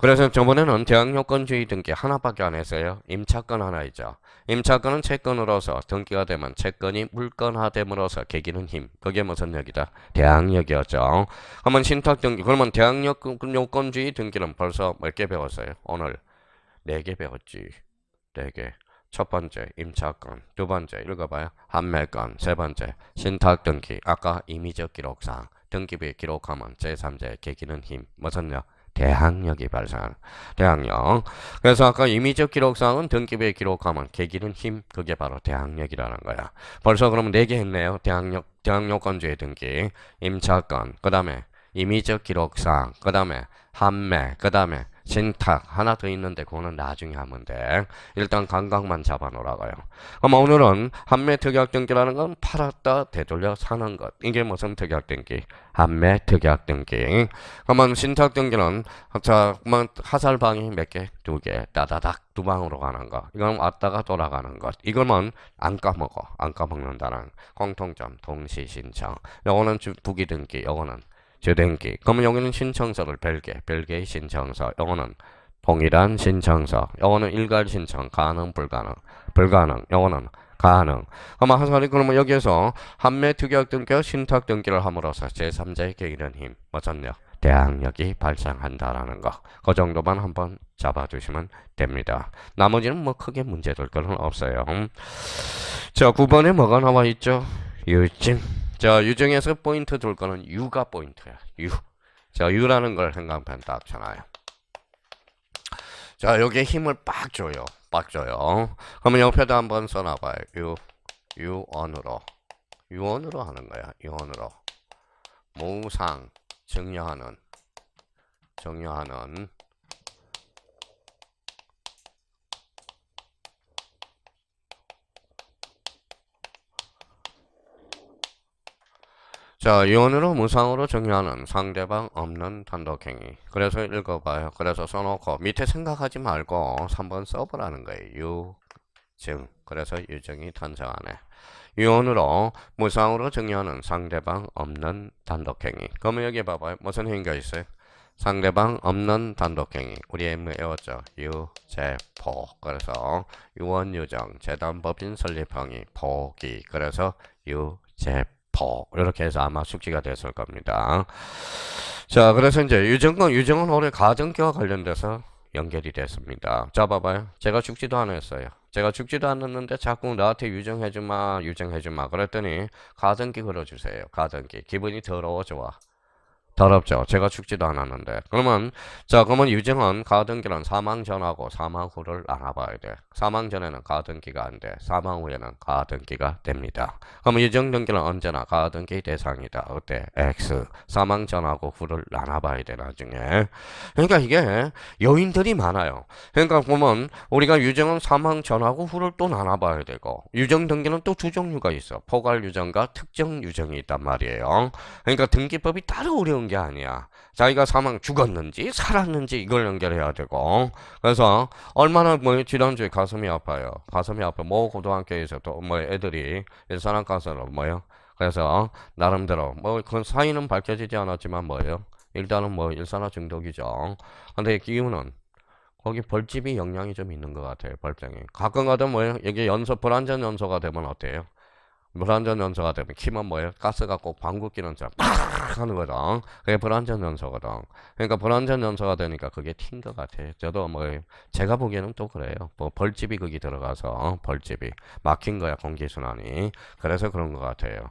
그래서 저번에는 대항요건주의 등기 하나밖에 안 했어요. 임차권 하나 있죠. 임차권은 채권으로서 등기가 되면 채권이 물권화됨으로써 개기는 힘. 그게 무슨 력이다? 대항력이었죠. 그러면 신탁 등기, 그러면 대항요건주의 등기는 벌써 몇 개 배웠어요? 오늘 4개 배웠지. 4개. 첫 번째 임차권, 두 번째 읽어봐요. 한매권, 세 번째 신탁 등기. 아까 임의적 기록상 등기부에 기록하면 제3자의 개기는 힘. 무슨 력? 대항력이 발생하는 대항력. 그래서 아까 임의적 기록상은 등기부에 기록하면 개기는 힘. 그게 바로 대항력이라는 거야. 벌써 그러면 4개 했네요. 대항요건주의 등기, 임차권, 그 다음에 임의적 기록상, 그 다음에 한매, 그 다음에 신탁. 하나 더 있는데 그거는 나중에 하면 돼. 일단 감각만 잡아놓으라고요. 그럼 오늘은 한매 특약 등기라는 건 팔았다 되돌려 사는 것. 이게 무슨 특약 등기? 한매 특약 등기. 그러면 신탁 등기는 하살방이 몇 개? 2개. 따다닥 두 방으로 가는 거. 이건 왔다가 돌아가는 것. 이거는 안 까먹어. 안 까먹는다는 공통점. 동시 신청. 요거는 부기 등기. 요거는 주등기. 그러면 여기는 신청서를 별개의 신청서. 요거는 동일한 신청서. 요거는 일괄 신청. 가능, 불가능. 요거는 가능. 아마 하살이 그러면 여기에서 한매 특약 등기와 신탁 등기를 함으로써 제3자의 개기는 힘, 무슨 력? 대항력이 발생한다라는 거. 그 정도만 한번 잡아두시면 됩니다. 나머지는 뭐 크게 문제될 거는 없어요. 자, 9번에 뭐가 나와 있죠? 유증. 자, 유증에서 포인트 둘 거는 유가 포인트야. 유. 자, 유라는 걸 행간편 딱 쳐놔요. 자, 여기에 힘을 빡 줘요. 빡 줘요. 그러면 옆에다 한번 써놔봐요. 유언으로. 유언으로 하는 거야. 유언으로. 무상. 증여하는. 자, 유언으로 무상으로 정리하는 상대방 없는 단독행위. 그래서 읽어봐요. 그래서 써놓고 밑에 생각하지 말고 3번 써보라는 거예요. 유증. 그래서 유증이 탄생하네. 유언으로 무상으로 정리하는 상대방 없는 단독행위. 그러면 여기 봐봐요. 무슨 행위가 있어요? 상대방 없는 단독행위. 우리 M 외웠죠. 유제포. 그래서 유언유정 재단법인 설립행위 포기. 그래서 유제포. 이렇게 해서 아마 숙지가 됐을 겁니다. 자, 그래서 이제 유증은 올해 가정기와 관련돼서 연결이 됐습니다. 자, 봐봐요. 제가 죽지도 않았어요. 제가 죽지도 않았는데 자꾸 나한테 유증해주마 그랬더니 가정기 걸어주세요. 가정기. 기분이 더러워, 좋아? 더럽죠. 제가 죽지도 않았는데. 그러면 유증은 가등기는 사망 전하고 사망 후를 알아봐야 돼. 사망 전에는 가등기가 안 돼. 사망 후에는 가등기가 됩니다. 그러면 유증 등기는 언제나 가등기 대상이다. 어때? X. 사망 전하고 후를 알아봐야 돼, 나중에. 그러니까 이게 요인들이 많아요. 그러니까 보면 우리가 유증은 사망 전하고 후를 또 나눠봐야 되고, 유증 등기는 또 두 종류가 있어. 포괄 유증과 특정 유증이 있단 말이에요. 그러니까 등기법이 따로 어려운 게 아니야. 자기가 죽었는지 살았는지 이걸 연결해야 되고. 그래서 얼마나 지난주에 가슴이 아파요. 가슴이 아파. 고등학교에서 또 애들이 일산화가스로 그래서 나름대로 그 사인은 밝혀지지 않았지만 일단은 일산화 중독이죠. 근데 이유는 거기 벌집이 영향이 좀 있는 것 같아요. 벌병이. 가끔 가다 여기 불안전 연소가 되면 어때요? 불안전 연소가 되면 키면 가스가 꼭 방구 끼는처럼 팍 하는 거죠. 그게 불안전 연소거든. 그러니까 불안전 연소가 되니까 그게 튄 것 같아. 저도 제가 보기에는 또 그래요. 벌집이 거기 들어가서 벌집이 막힌 거야, 공기순환이. 그래서 그런 것 같아요.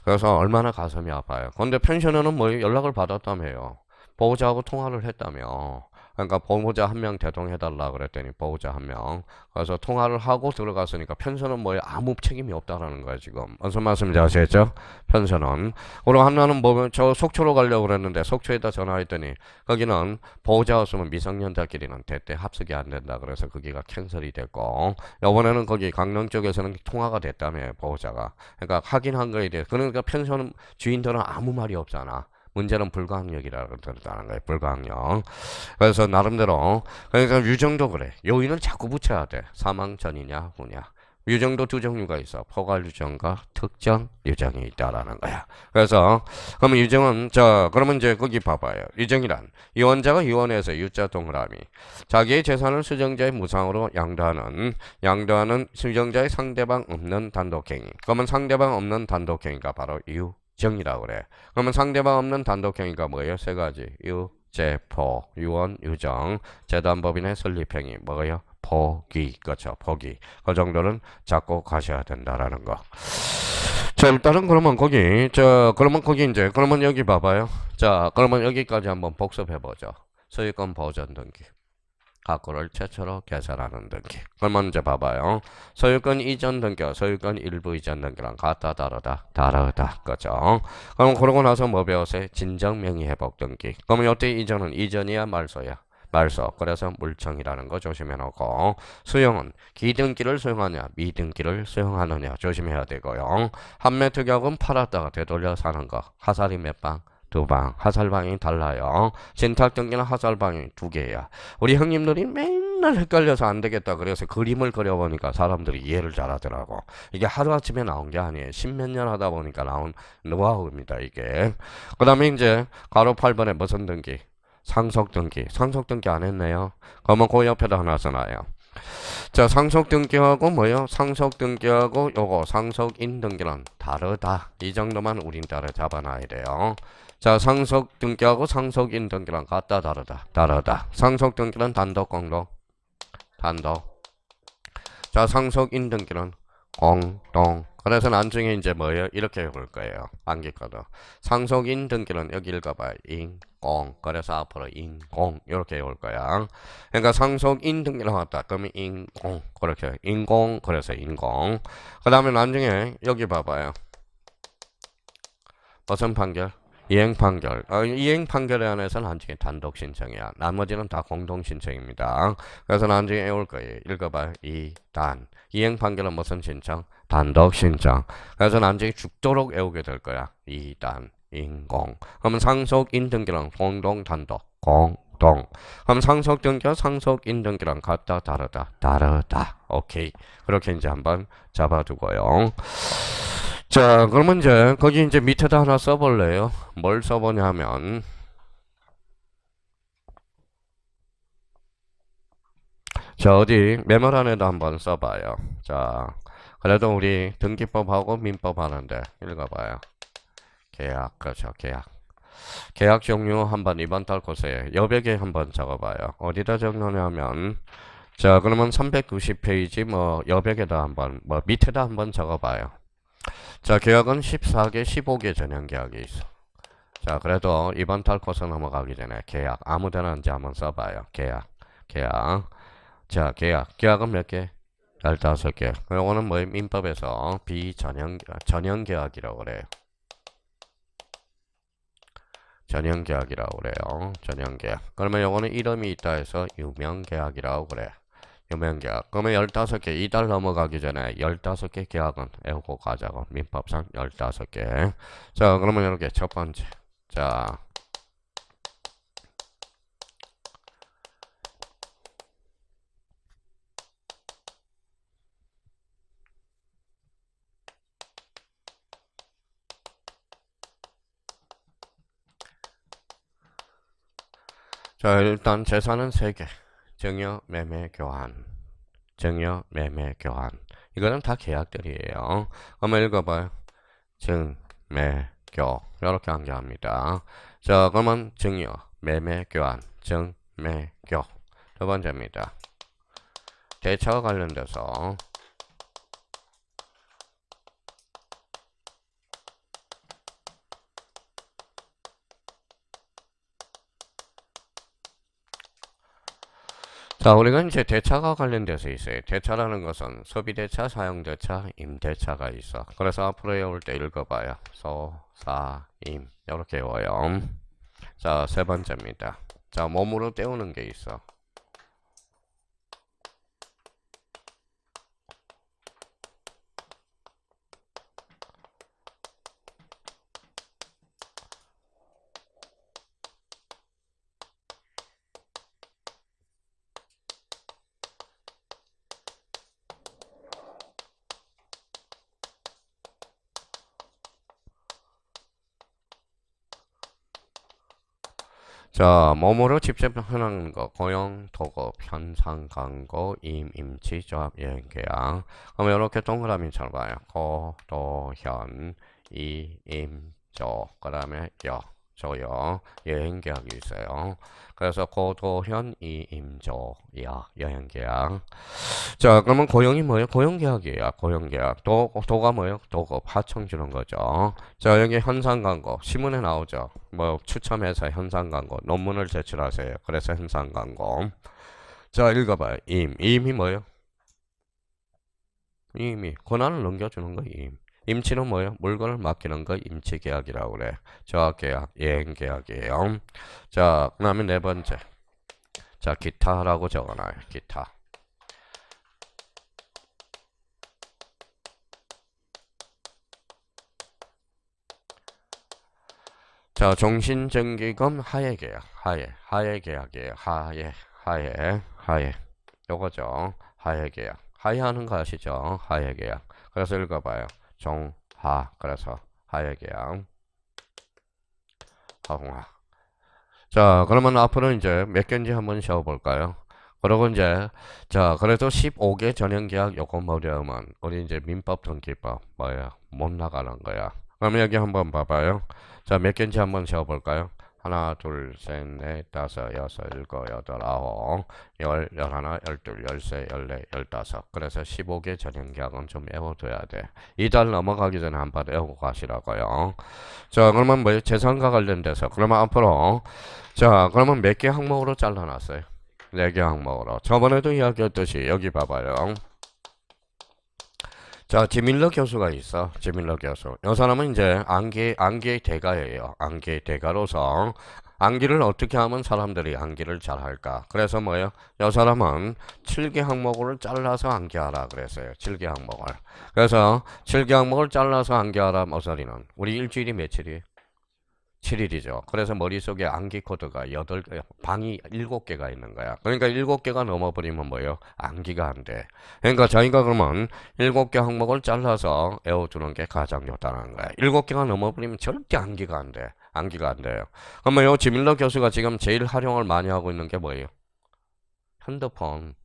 그래서 얼마나 가슴이 아파요. 근데 펜션에는 연락을 받았다며요. 보호자하고 통화를 했다며. 그러니까 보호자 한 명 대동해달라 그랬더니 보호자 한 명. 그래서 통화를 하고 들어갔으니까 편선은 아무 책임이 없다라는 거야 지금. 무슨 말씀인지 아시겠죠? 편선은. 그리고 하나는 저 속초로 가려고 그랬는데 속초에다 전화했더니 거기는 보호자 없으면 미성년자끼리는 대대 합숙이 안 된다. 그래서 거기가 캔슬이 됐고, 이번에는 거기 강릉 쪽에서는 통화가 됐다며 보호자가. 그러니까 확인한 거에 대해. 그러니까 편선 주인들은 아무 말이 없잖아. 문제는 불가항력이라고 그런다는 거예요. 불가항력. 그래서 나름대로 그러니까 유정도 그래. 요인을 자꾸 붙여야 돼. 사망 전이냐 후냐. 유정도 두 종류가 있어. 포괄 유정과 특정 유정이 있다라는 거야. 그래서 그러면 유정은 그러면 이제 거기 봐봐요. 유정이란 유언자가 유언에서 유자 동그라미 자기의 재산을 수정자의 무상으로 양도하는 수정자의 상대방 없는 단독행위. 그러면 상대방 없는 단독행위가 바로 유정이라고 그래. 그러면 상대방 없는 단독행위가 뭐예요? 세 가지. 유죄포, 유언, 유정, 재단법인의 설립행위 뭐예요? 포기, 그렇죠. 포기. 그 정도는 잡고 가셔야 된다라는 거. 자, 일단은 그러면 그러면 여기 봐봐요. 자, 그러면 여기까지 한번 복습해보죠. 소유권 보전 등기. 각고를 최초로 개설하는 등기. 그러면 이제 봐봐요. 소유권 이전 등기와 소유권 일부 이전 등기랑 같다 다르다. 그죠? 그럼 그러고 나서 뭐 배웠어요? 진정명의 회복 등기. 그러면 이때 이전은 이전이야 말소야? 말소. 그래서 물청이라는 거 조심해 놓고 수용은 기등기를 수용하냐 미등기를 수용하느냐 조심해야 되고요. 한매특약은 팔았다가 되돌려 사는 거. 하살이 몇 방? 두 방. 하살방이 달라요. 신탁등기는 하살방이 두 개야. 우리 형님들이 맨날 헷갈려서 안 되겠다 그래서 그림을 그려보니까 사람들이 이해를 잘하더라고. 이게 하루아침에 나온 게 아니에요. 십몇 년 하다 보니까 나온 노하우입니다 이게. 그 다음에 이제 가로 8번에 무슨 등기? 상속등기. 상속등기 안 했네요. 그러면 그 옆에다 하나 써놔요. 자, 상속등기하고 뭐요? 상속등기하고 요거 상속인등기는 다르다. 이 정도만 우린 따라 잡아놔야 돼요. 자, 상속등기하고 상속인등기랑 같다 다르다. 상속등기는 단독 공동 단독. 자, 상속인등기는 공동. 그래서 나중에 이제 뭐예요? 이렇게 볼 거예요. 암기거든. 상속인 등기는 여기 읽어봐요. 인공. 그래서 앞으로 인공 이렇게 올 거야. 그러니까 상속인 등기 나왔다. 그러면 인공. 그렇게 인공. 그래서 인공. 그 다음에 나중에 여기 봐봐요. 무슨 판결? 이행 판결. 이행 판결에 한해서는 나중에 단독 신청이야. 나머지는 다 공동 신청입니다. 그래서 나중에 올 거예요. 읽어봐요. 이단. 이행 판결은 무슨 신청? 단독 신청. 그래서 나중에 죽도록 외우게 될 거야. 이단, 인공. 그러면 상속인 등기랑 공동, 단독, 공동. 그럼 상속 등기와 상속인 등기랑 같다, 다르다. 오케이. 그렇게 이제 한번 잡아두고요. 자, 그러면 이제 거기 이제 밑에다 하나 써볼래요. 뭘 써보냐 하면 자, 어디 메모란에다 한번 써봐요. 자, 그래도 우리 등기법하고 민법 하는데 읽어봐요. 계약, 그렇죠. 계약 종류 한번 이번 달 고세에 여백에 한번 적어봐요. 어디다 적느냐면 자, 그러면 390페이지 뭐 여백에다 한번 뭐 밑에다 한번 적어봐요. 자, 계약은 14개, 15개 전형 계약이 있어. 자, 그래도 이번 달 코스 넘어가기 전에 계약 아무데나 이제 한번 써봐요. 계약. 자, 계약은 몇 개? 15개. 요거는 뭐 민법에서 전형 계약이라고 그래요. 전형 계약이라고 그래요. 전형 계약. 그러면 요거는 이름이 있다 해서 유명 계약이라고 그래. 유명 계약. 그러면 15개, 이달 넘어가기 전에 15개 계약은 외우고 가자고. 민법상 15개. 자, 그러면 이렇게 첫 번째. 자, 일단 재산은 3개. 증여, 매매, 교환. 증여, 매매, 교환. 이거는 다 계약들이에요. 한번 읽어봐요. 증, 매, 교. 이렇게 한개합니다. 자, 그러면 증여, 매매, 교환. 증, 매, 교. 두 번째입니다. 대차와 관련돼서 자, 우리가 이제 대차가 관련돼서 있어요. 대차라는 것은 소비대차, 사용대차, 임대차가 있어. 그래서 앞으로 외울 때 읽어봐요. 소, 사, 임. 이렇게 외워요. 자, 세 번째입니다. 자, 몸으로 때우는 게 있어. 자, 뭐뭐로 직접 하는 거, 고용, 도급, 현상, 광고, 임치, 조합, 여행, 계약. 그러면 이렇게 동그라미처럼 봐요. 고, 도, 현, 조, 그 다음에 조요, 여행 계약이 있어요. 그래서 고도현, 조, 여행 계약. 자, 그러면 고용이 뭐예요? 고용계약이에요. 고용계약. 도가 뭐예요? 도급, 하청 주는 거죠. 자, 여기 현상 광고. 신문에 나오죠. 뭐, 추첨해서 현상 광고. 논문을 제출하세요. 그래서 현상 광고. 자, 읽어봐요. 임이 뭐예요? 임이. 권한을 넘겨주는 거, 임. 임치는 뭐예요? 물건을 맡기는 거 임치계약이라고 그래. 저계약, 예행계약이에요. 자, 그 다음에 네 번째. 자, 기타라고 적어놔요. 기타. 자, 종신정기금 하해계약, 하해계약이에요. 하해. 요거죠. 하해계약. 하해하는 거 아시죠? 하해계약. 그래서 읽어봐요. 그래서 하해계약. 하홍하. 자, 그러면 앞으로 이제 몇 개인지 한번 세워볼까요? 그러고 이제, 자, 그래도 15개 전형계약 요거 어려우면, 우리 이제 민법 등기법, 못 나가는 거야. 그럼 여기 한번 봐봐요. 자, 몇 개인지 한번 세어볼까요? 하나, 둘, 셋, 넷, 다섯, 여섯, 일곱, 여덟, 아홉, 열, 열하나, 열둘, 열세, 열네, 열다섯. 그래서 15개 전형계약은 좀 외워둬야 돼. 이달 넘어가기 전에 한번 외우고 가시라고요. 자, 그러면 뭐 재산과 관련돼서 그러면 앞으로 자, 그러면 몇 개 항목으로 잘라놨어요? 4개 항목으로. 저번에도 이야기했듯이 여기 봐봐요. 자, 지밀러 교수가 있어. 지밀러 교수. 이 사람은 이제 암기의 대가예요. 암기의 대가로서 암기를 어떻게 하면 사람들이 암기를 잘 할까? 그래서 뭐예요? 이 사람은 7개 항목을 잘라서 암기하라 그랬어요. 7개 항목을. 그래서 7개 항목을 잘라서 암기하라 머서리는 우리 일주일이 며칠이에요? 7일이죠. 그래서 머릿속에 암기 코드가 8개, 방이 7개가 있는 거야. 그러니까 7개가 넘어버리면 뭐예요? 암기가 안 돼. 그러니까 자기가 그러면 7개 항목을 잘라서 외워두는 게 가장 좋다는 거야. 7개가 넘어버리면 절대 암기가 안 돼. 암기가 안 돼요. 그러면 요 지밀러 교수가 지금 제일 활용을 많이 하고 있는 게 뭐예요? 핸드폰.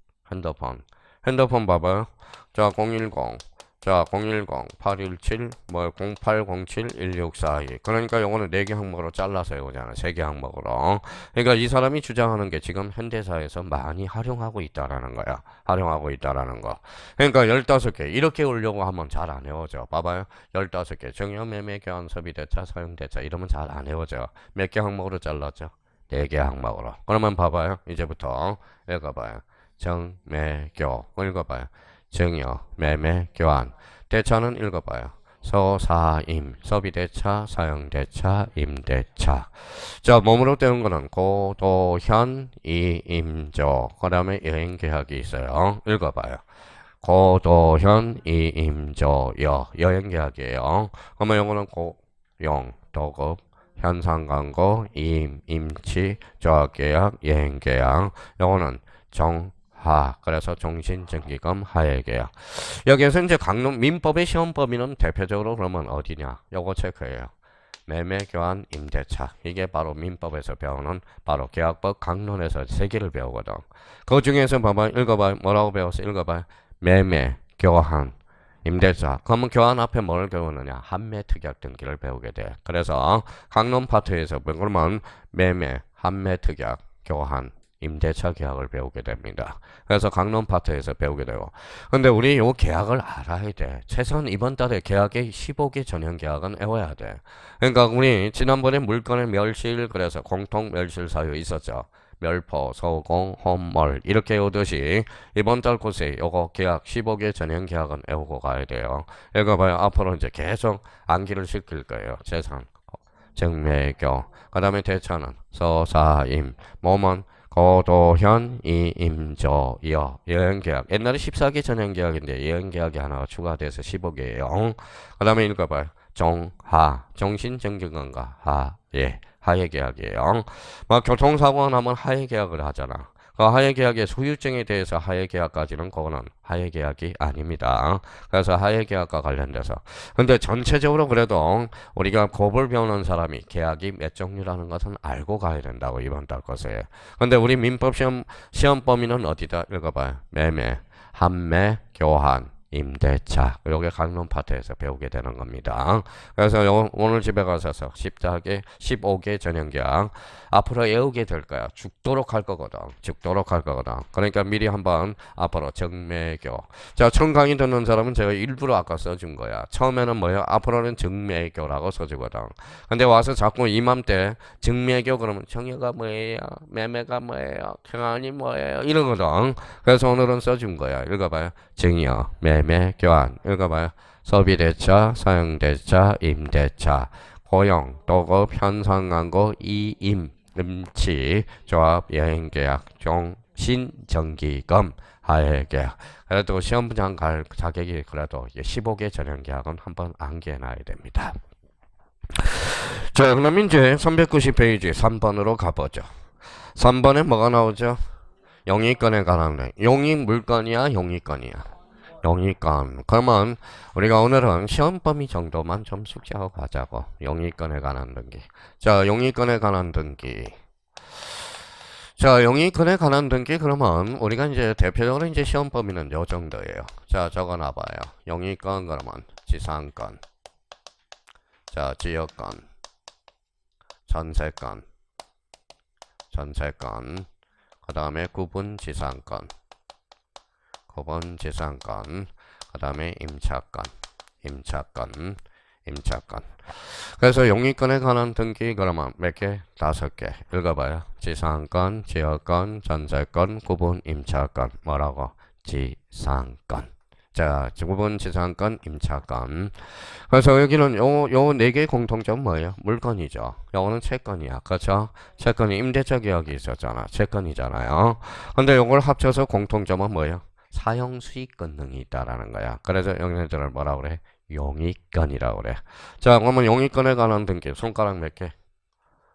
핸드폰 봐봐요. 자, 010. 자, 010-817, 0807-1642. 그러니까 요거는 4개 항목으로 잘라서 해오잖아. 3개 항목으로. 그러니까 이 사람이 주장하는 게 지금 현대사에서 많이 활용하고 있다라는 거야. 활용하고 있다라는 거. 그러니까 15개. 이렇게 오려고 하면 잘 안 해오죠. 봐봐요. 15개. 정형, 매매, 교환, 소비, 대차, 사용, 대차. 이러면 잘 안 해오죠. 몇 개 항목으로 잘랐죠? 4개 항목으로. 그러면 봐봐요. 이제부터 읽어봐요. 정매교. 읽어봐요. 정여, 매매, 교환. 대차는 읽어봐요. 소사임, 소비대차, 사용대차, 임대차. 자, 몸으로 떼는 거는 고도현, 이임조. 그 다음에 여행계약이 있어요. 읽어봐요. 고도현, 이임조, 여행계약이에요. 그러면 이거는 고용, 도급, 현상광고, 임치, 조합계약, 여행계약. 이거는 그래서 종신정기금 하해계약. 여기에서 이제 강론 민법의 시험 범위는 대표적으로 그러면 어디냐? 요거 체크해요. 매매, 교환, 임대차. 이게 바로 민법에서 배우는 바로 계약법 강론에서 3개를 배우거든. 그 중에서 봐봐, 읽어봐. 뭐라고 배웠어? 읽어봐. 매매, 교환, 임대차. 그러면 교환 앞에 뭘 배우느냐? 한매 특약 등기를 배우게 돼. 그래서 강론 파트에서 그러면 매매, 한매 특약, 교환, 임대차 계약을 배우게 됩니다. 그래서 강론 파트에서 배우게 되고. 근데 우리 요 계약을 알아야 돼. 최소한 이번 달에 계약의 15개 전형 계약은 외워야 돼. 그러니까 우리 지난번에 물건의 멸실 그래서 공통 멸실 사유 있었죠. 멸포, 소공, 홈몰 이렇게 오듯이 이번 달 곳에 요거 계약 15개 전형 계약은 외우고 가야 돼요. 읽어봐요. 앞으로 이제 계속 암기를 시킬 거예요. 재산, 정매교. 그 다음에 대차는 소사임, 몸은 고도현, 이임조, 여행계약. 옛날에 14개 전형계약인데 여행계약이 하나가 추가돼서 15개예요. 그 다음에 읽어봐요. 종신정기금과 하해계약이에요. 막 교통사고가 나면 하해계약을 하잖아. 그 하해계약의 소유증에 대해서 하해계약까지는 그거는 하해계약이 아닙니다. 그래서 하해계약과 관련돼서 근데 전체적으로 그래도 우리가 법을 배우는 사람이 계약이 몇 종류라는 것은 알고 가야 된다고 이번 달 것에. 근데 우리 민법 시험 범위는 어디다 읽어봐요. 매매, 판매, 교환, 임대차. 요게 강론 파트에서 배우게 되는 겁니다. 그래서 오늘 집에 가셔서 15개 전형계약 앞으로 외우게 될 거야. 죽도록 할 거거든. 죽도록 할 거거든. 그러니까 미리 한번 앞으로 정매교. 자, 처음 강의 듣는 사람은 제가 일부러 아까 써준 거야. 처음에는 뭐예요? 앞으로는 정매교라고 써주거든. 근데 와서 자꾸 이맘때 정매교 그러면 정여가 뭐예요? 매매가 뭐예요? 교환이 뭐예요? 이러거든. 그래서 오늘은 써준 거야. 읽어봐요. 증여, 매매, 교환. 읽어봐요. 소비대차, 사용대차, 임대차, 고용, 도급, 현상광고, 이임, 음치, 조합, 여행계약, 종신, 정기금, 하해계약. 그래도 시험장 갈 자격이 그래도 15개 전형계약은 한번 암기해놔야 됩니다. 자, 그럼 이제 390페이지 3번으로 가보죠. 3번에 뭐가 나오죠? 영위권에 관한 용익 물건이야, 용익권이야? 용익권. 그러면 우리가 오늘은 시험 범위 정도만 좀 숙지하고 가자고. 용익권에 관한 등기. 자, 용익권에 관한 등기. 자, 용익권에 관한 등기 그러면 우리가 이제 대표적으로 이제 시험 범위는 요 정도예요. 자, 적어놔봐요. 용익권 그러면 지상권, 자, 지역권, 전세권, 그 다음에 구분지상권, 그 다음에 임차권. 그래서 용익권에 관한 등기 그러면 몇 개? 5개. 읽어봐요. 지상권, 지역권, 전세권, 구분, 임차권. 뭐라고? 지상권. 자, 구분, 지상권, 임차권. 그래서 여기는 요 4개의 공통점 뭐예요? 물건이죠. 요거는 채권이야. 그렇죠? 채권이 임대차 계약이 있었잖아. 채권이잖아요. 근데 요걸 합쳐서 공통점은 뭐예요? 사용 수익권 등이 있다라는 거야. 그래서 여기들을 뭐라고 그래? 용익권이라고 그래. 자, 그러면 용익권에 관한 등기 손가락 몇 개?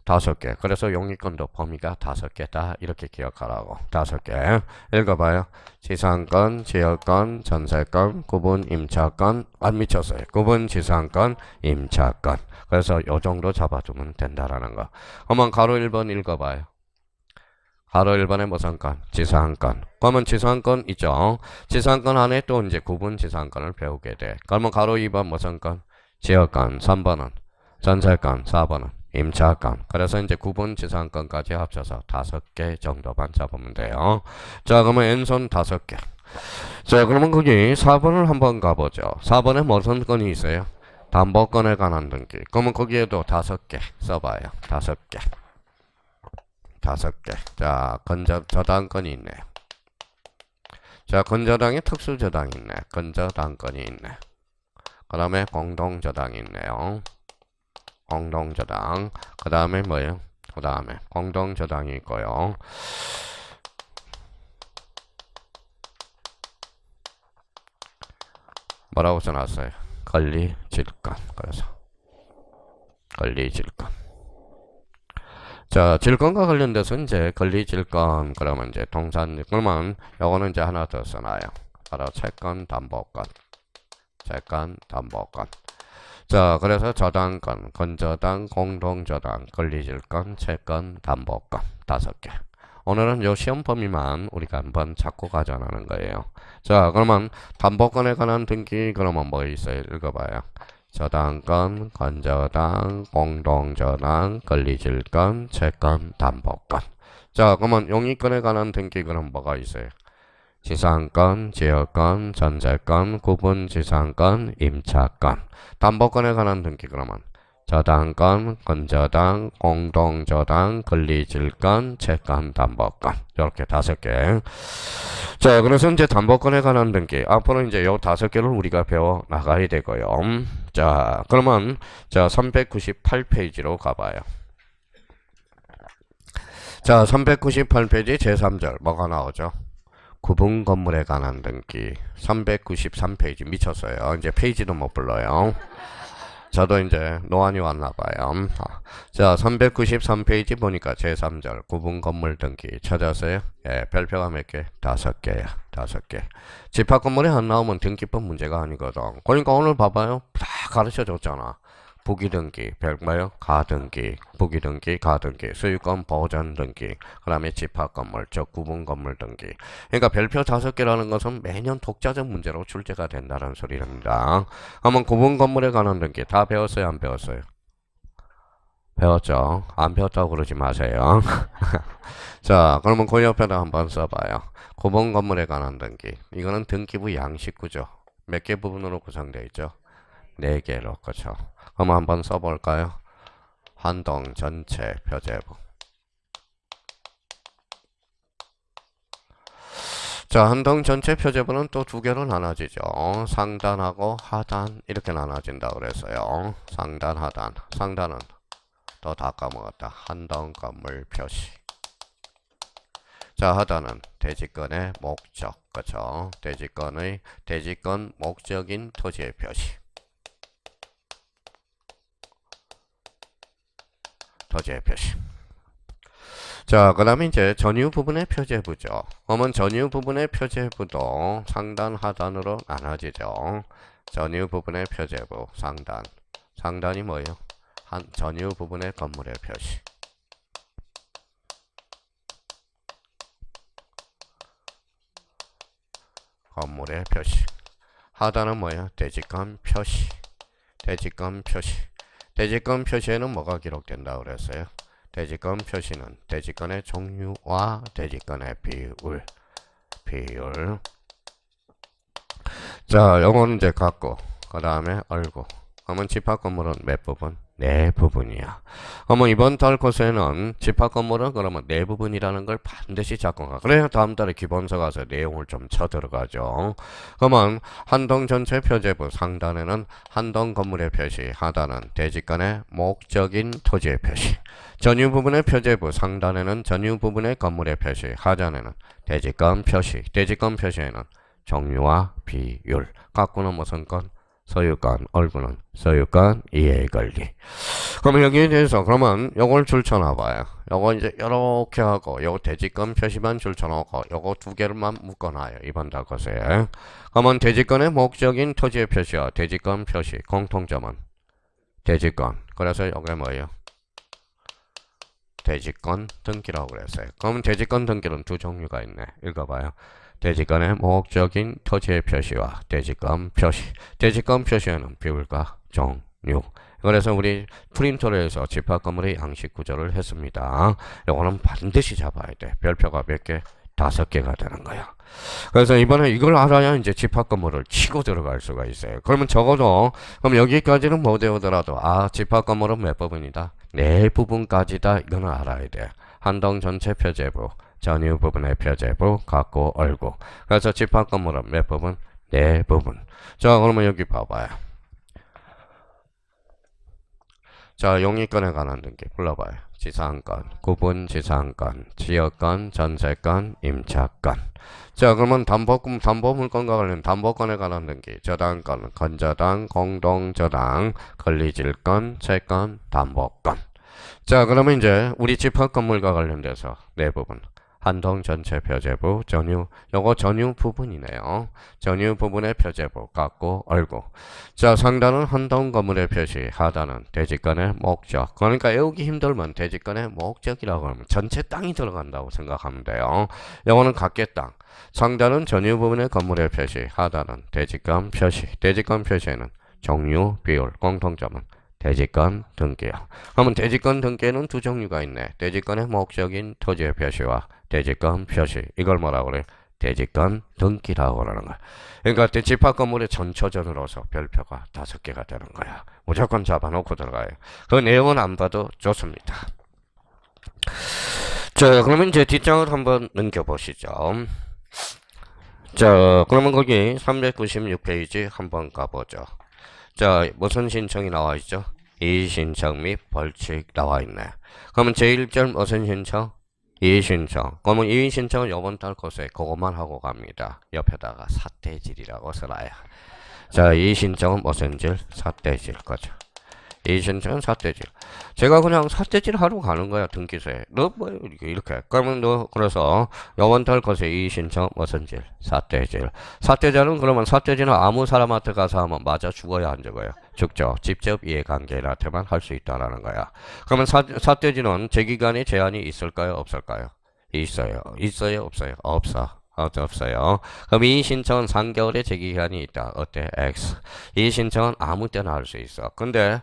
5개. 그래서 용익권도 범위가 5개다. 이렇게 기억하라고. 5개. 읽어봐요. 지상권, 지역권, 전세권, 구분, 임차권. 안 미쳤어요. 구분, 지상권, 임차권. 그래서 요 정도 잡아주면 된다라는 거. 그러면 가로 1번 읽어봐요. 가로 1번에 무슨 건? 지상권. 그러면 지상권 있죠. 지상권 안에 또 이제 구분 지상권을 배우게 돼. 그러면 가로 2번 무슨 건? 지역권. 3번은 전세권. 4번은 임차권. 그래서 이제 구분 지상권까지 합쳐서 5개 정도만 잡으면 돼요. 자, 그러면 N손 5개. 자, 그러면 거기 4번을 한번 가보죠. 4번에 무슨 건이 있어요? 담보권에 관한 등기. 그러면 거기에도 5개 써봐요. 5개. 자, 저당권이 있네요. 자, 건저당에 특수저당이 있네. 건저당권이 있네. 그 다음에 공동저당이 있네요. 공동저당. 그 다음에 뭐예요? 그 다음에 공동저당이 있고요. 뭐라고 써놨어요? 권리질권. 그래서 권리질권. 자, 질권과 관련돼서 이제 권리질권 그러면 이제 동산 그러면 요거는 이제 하나 더 써놔요. 바로 채권 담보권. 자, 그래서 저당권, 건저당, 공동저당, 권리질권, 채권, 담보권 5개. 오늘은 요 시험 범위만 우리가 한번 잡고 가자는 거예요. 자, 그러면 담보권에 관한 등기 그러면 뭐 있어요? 읽어봐요. 저당권, 건저당, 공동저당, 권리질권, 채권, 담보권. 자, 그러면 용익권에 관한 등기 그럼 뭐가 있어요? 지상권, 지역권, 전세권, 구분 지상권, 임차권. 담보권에 관한 등기 그러면 저당권, 건저당, 공동저당, 권리질권, 채권, 담보권. 이렇게 5개. 자, 그래서 이제 담보권에 관한 등기. 앞으로 이제 요 5개를 우리가 배워 나가야 되고요. 자, 그러면 자, 398페이지로 가봐요. 자, 398페이지 제3절 뭐가 나오죠? 구분 건물에 관한 등기. 393페이지 미쳤어요. 이제 페이지도 못 불러요. 저도 이제 노안이 왔나봐요. 자, 393페이지 보니까 제3절 구분 건물 등기 찾았어요? 예, 별표가 몇 개? 5개야. 5개. 집합 건물이 안 나오면 등기법 문제가 아니거든. 그러니까 오늘 봐봐요. 다 가르쳐 줬잖아. 부기 등기, 뭐요? 가등기, 부기 등기, 가등기, 소유권 보전 등기, 그 다음에 집합 건물, 즉 구분 건물 등기. 그러니까 별표 5개라는 것은 매년 독자적 문제로 출제가 된다는 소리입니다. 한번 구분 건물에 관한 등기 다 배웠어요? 안 배웠어요? 배웠죠? 안 배웠다고 그러지 마세요. 자, 그러면 그 옆에다 한번 써봐요. 구분 건물에 관한 등기. 이거는 등기부 양식구죠. 몇 개 부분으로 구성되어 있죠? 4개로, 그렇죠? 그럼 한번 써볼까요? 한동 전체 표제부. 자, 한동 전체 표제부는 또 2개로 나눠지죠. 상단하고 하단 이렇게 나눠진다 그랬어요. 상단, 하단. 상단은 또 다 까먹었다. 한동 건물 표시. 자, 하단은 대지권의 목적, 그렇죠? 대지권 목적인 토지의 표시. 토지의 표시. 자, 그 다음에 이제 전유 부분의 표제부죠. 그러면 전유 부분의 표제부도 상단, 하단으로 나눠지죠. 전유 부분의 표제부, 상단. 상단이 뭐예요? 전유 부분의 건물의 표시. 건물의 표시. 하단은 뭐예요? 대지권 표시. 대지권 표시. 대지권 표시에는 뭐가 기록된다 그랬어요? 대지권 표시는 대지권의 종류와 대지권의 비율. 자, 요거는 이제 갖고, 그 다음에 얼고. 그러면 집합 건물은 몇 부분? 4부분이야. 그러면 이번 달 코스에는 집합 건물은 그러면 4부분이라는 걸 반드시 잡고 가. 그래야 다음 달에 기본서 가서 내용을 좀 쳐 들어가죠. 그러면 한동 전체 표제부 상단에는 한동 건물의 표시, 하단은 대지권의 목적인 토지의 표시. 전유 부분의 표제부 상단에는 전유 부분의 건물의 표시, 하단에는 대지권 표시. 대지권 표시에는 종류와 비율. 갖고는 무슨 건? 소유권, 얼구는 소유권 이해 권리. 그러면 여기에 대해서 그러면 요걸 줄쳐놔봐요. 요거 이제 요렇게 하고 요 대지권 표시만 줄쳐놓고 요거 2개를만 묶어놔요. 이번 달 것에. 그러면 대지권의 목적인 토지의 표시와 대지권 표시 공통점은 대지권. 그래서 요게 뭐예요? 대지권 등기라고 그랬어요. 그러면 대지권 등기는 2 종류가 있네. 읽어봐요. 대지권의 목적인 토지의 표시와 대지권 표시. 대지권 표시에는 비율과 종류. 그래서 우리 프린터로 해서 집합 건물의 양식 구조를 했습니다. 이거는 반드시 잡아야 돼. 별표가 몇 개? 5개가 되는 거야. 그래서 이번에 이걸 알아야 이제 집합 건물을 치고 들어갈 수가 있어요. 그러면 적어도 그럼 여기까지는 못 외우더라도 집합 건물은 몇 부분이다? 4부분까지다. 이거는 알아야 돼. 한동 전체 표제부. 전유 부분의 표제부, 갖고, 얼고. 그래서 집합 건물은 몇 부분? 4부분. 자, 그러면 여기 봐봐요. 자, 용의권에 관한 등기 불러봐요. 지상권, 구분 지상권, 지역권, 전세권, 임차권. 자, 그러면 담보물권과 관련 담보권에 관한 등기, 저당권, 건저당, 공동저당, 권리질권, 채권, 담보권. 자, 그러면 이제 우리 집합 건물과 관련돼서 4부분. 한동 전체 표제부, 전유, 요거 전유 부분이네요. 전유 부분의 표제부, 갖고, 얼고. 자, 상단은 한동 건물의 표시, 하단은 대지권의 목적. 그러니까 외우기 힘들면 대지권의 목적이라고 하면 전체 땅이 들어간다고 생각하면 돼요. 요거는 각계 땅. 상단은 전유 부분의 건물의 표시, 하단은 대지권 표시. 대지권 표시에는 종류, 비율, 공통점은 대지권 등기야. 그러면 대지권 등기에는 2 종류가 있네. 대지권의 목적인 토지의 표시와 대지권 표시. 이걸 뭐라고 그래? 대지권 등기라고 그러는 거야. 그러니까 집합 건물의 전처전으로서 별표가 5개가 되는 거야. 무조건 잡아놓고 들어가요. 그 내용은 안 봐도 좋습니다. 자, 그러면 이제 뒷장을 한번 넘겨보시죠. 자, 그러면 거기 396페이지 한번 가보죠. 자, 무슨 신청이 나와 있죠? 이의신청 및 벌칙 나와 있네. 그러면 제1절 무슨 신청? 이의신청. 그러면 이의신청은 이번 달 코스에 그것만 하고 갑니다. 옆에다가 삿대질이라고 써놔요. 자, 이의신청은 무슨 질? 삿대질 거죠. 이의신청은 삿대질. 제가 그냥 삿대질 하러 가는 거야, 등기소에. 너 뭐 이렇게. 그러면 너 그래서 영원탈 것에 이의신청 무슨 질? 삿대질. 삿대질은 그러면 삿대질은 아무 사람한테 가서 하면 맞아 죽어야 한 적어요. 죽죠. 직접 이해관계인한테만 할 수 있다라는 거야. 그러면 삿대질은 제기간에 제한이 있을까요, 없을까요? 있어요. 있어요, 없어요? 없어. 없어요. 그럼 이 신청은 3개월의 제기기한이 있다. 어때? X. 이 신청은 아무 때나 할 수 있어. 근데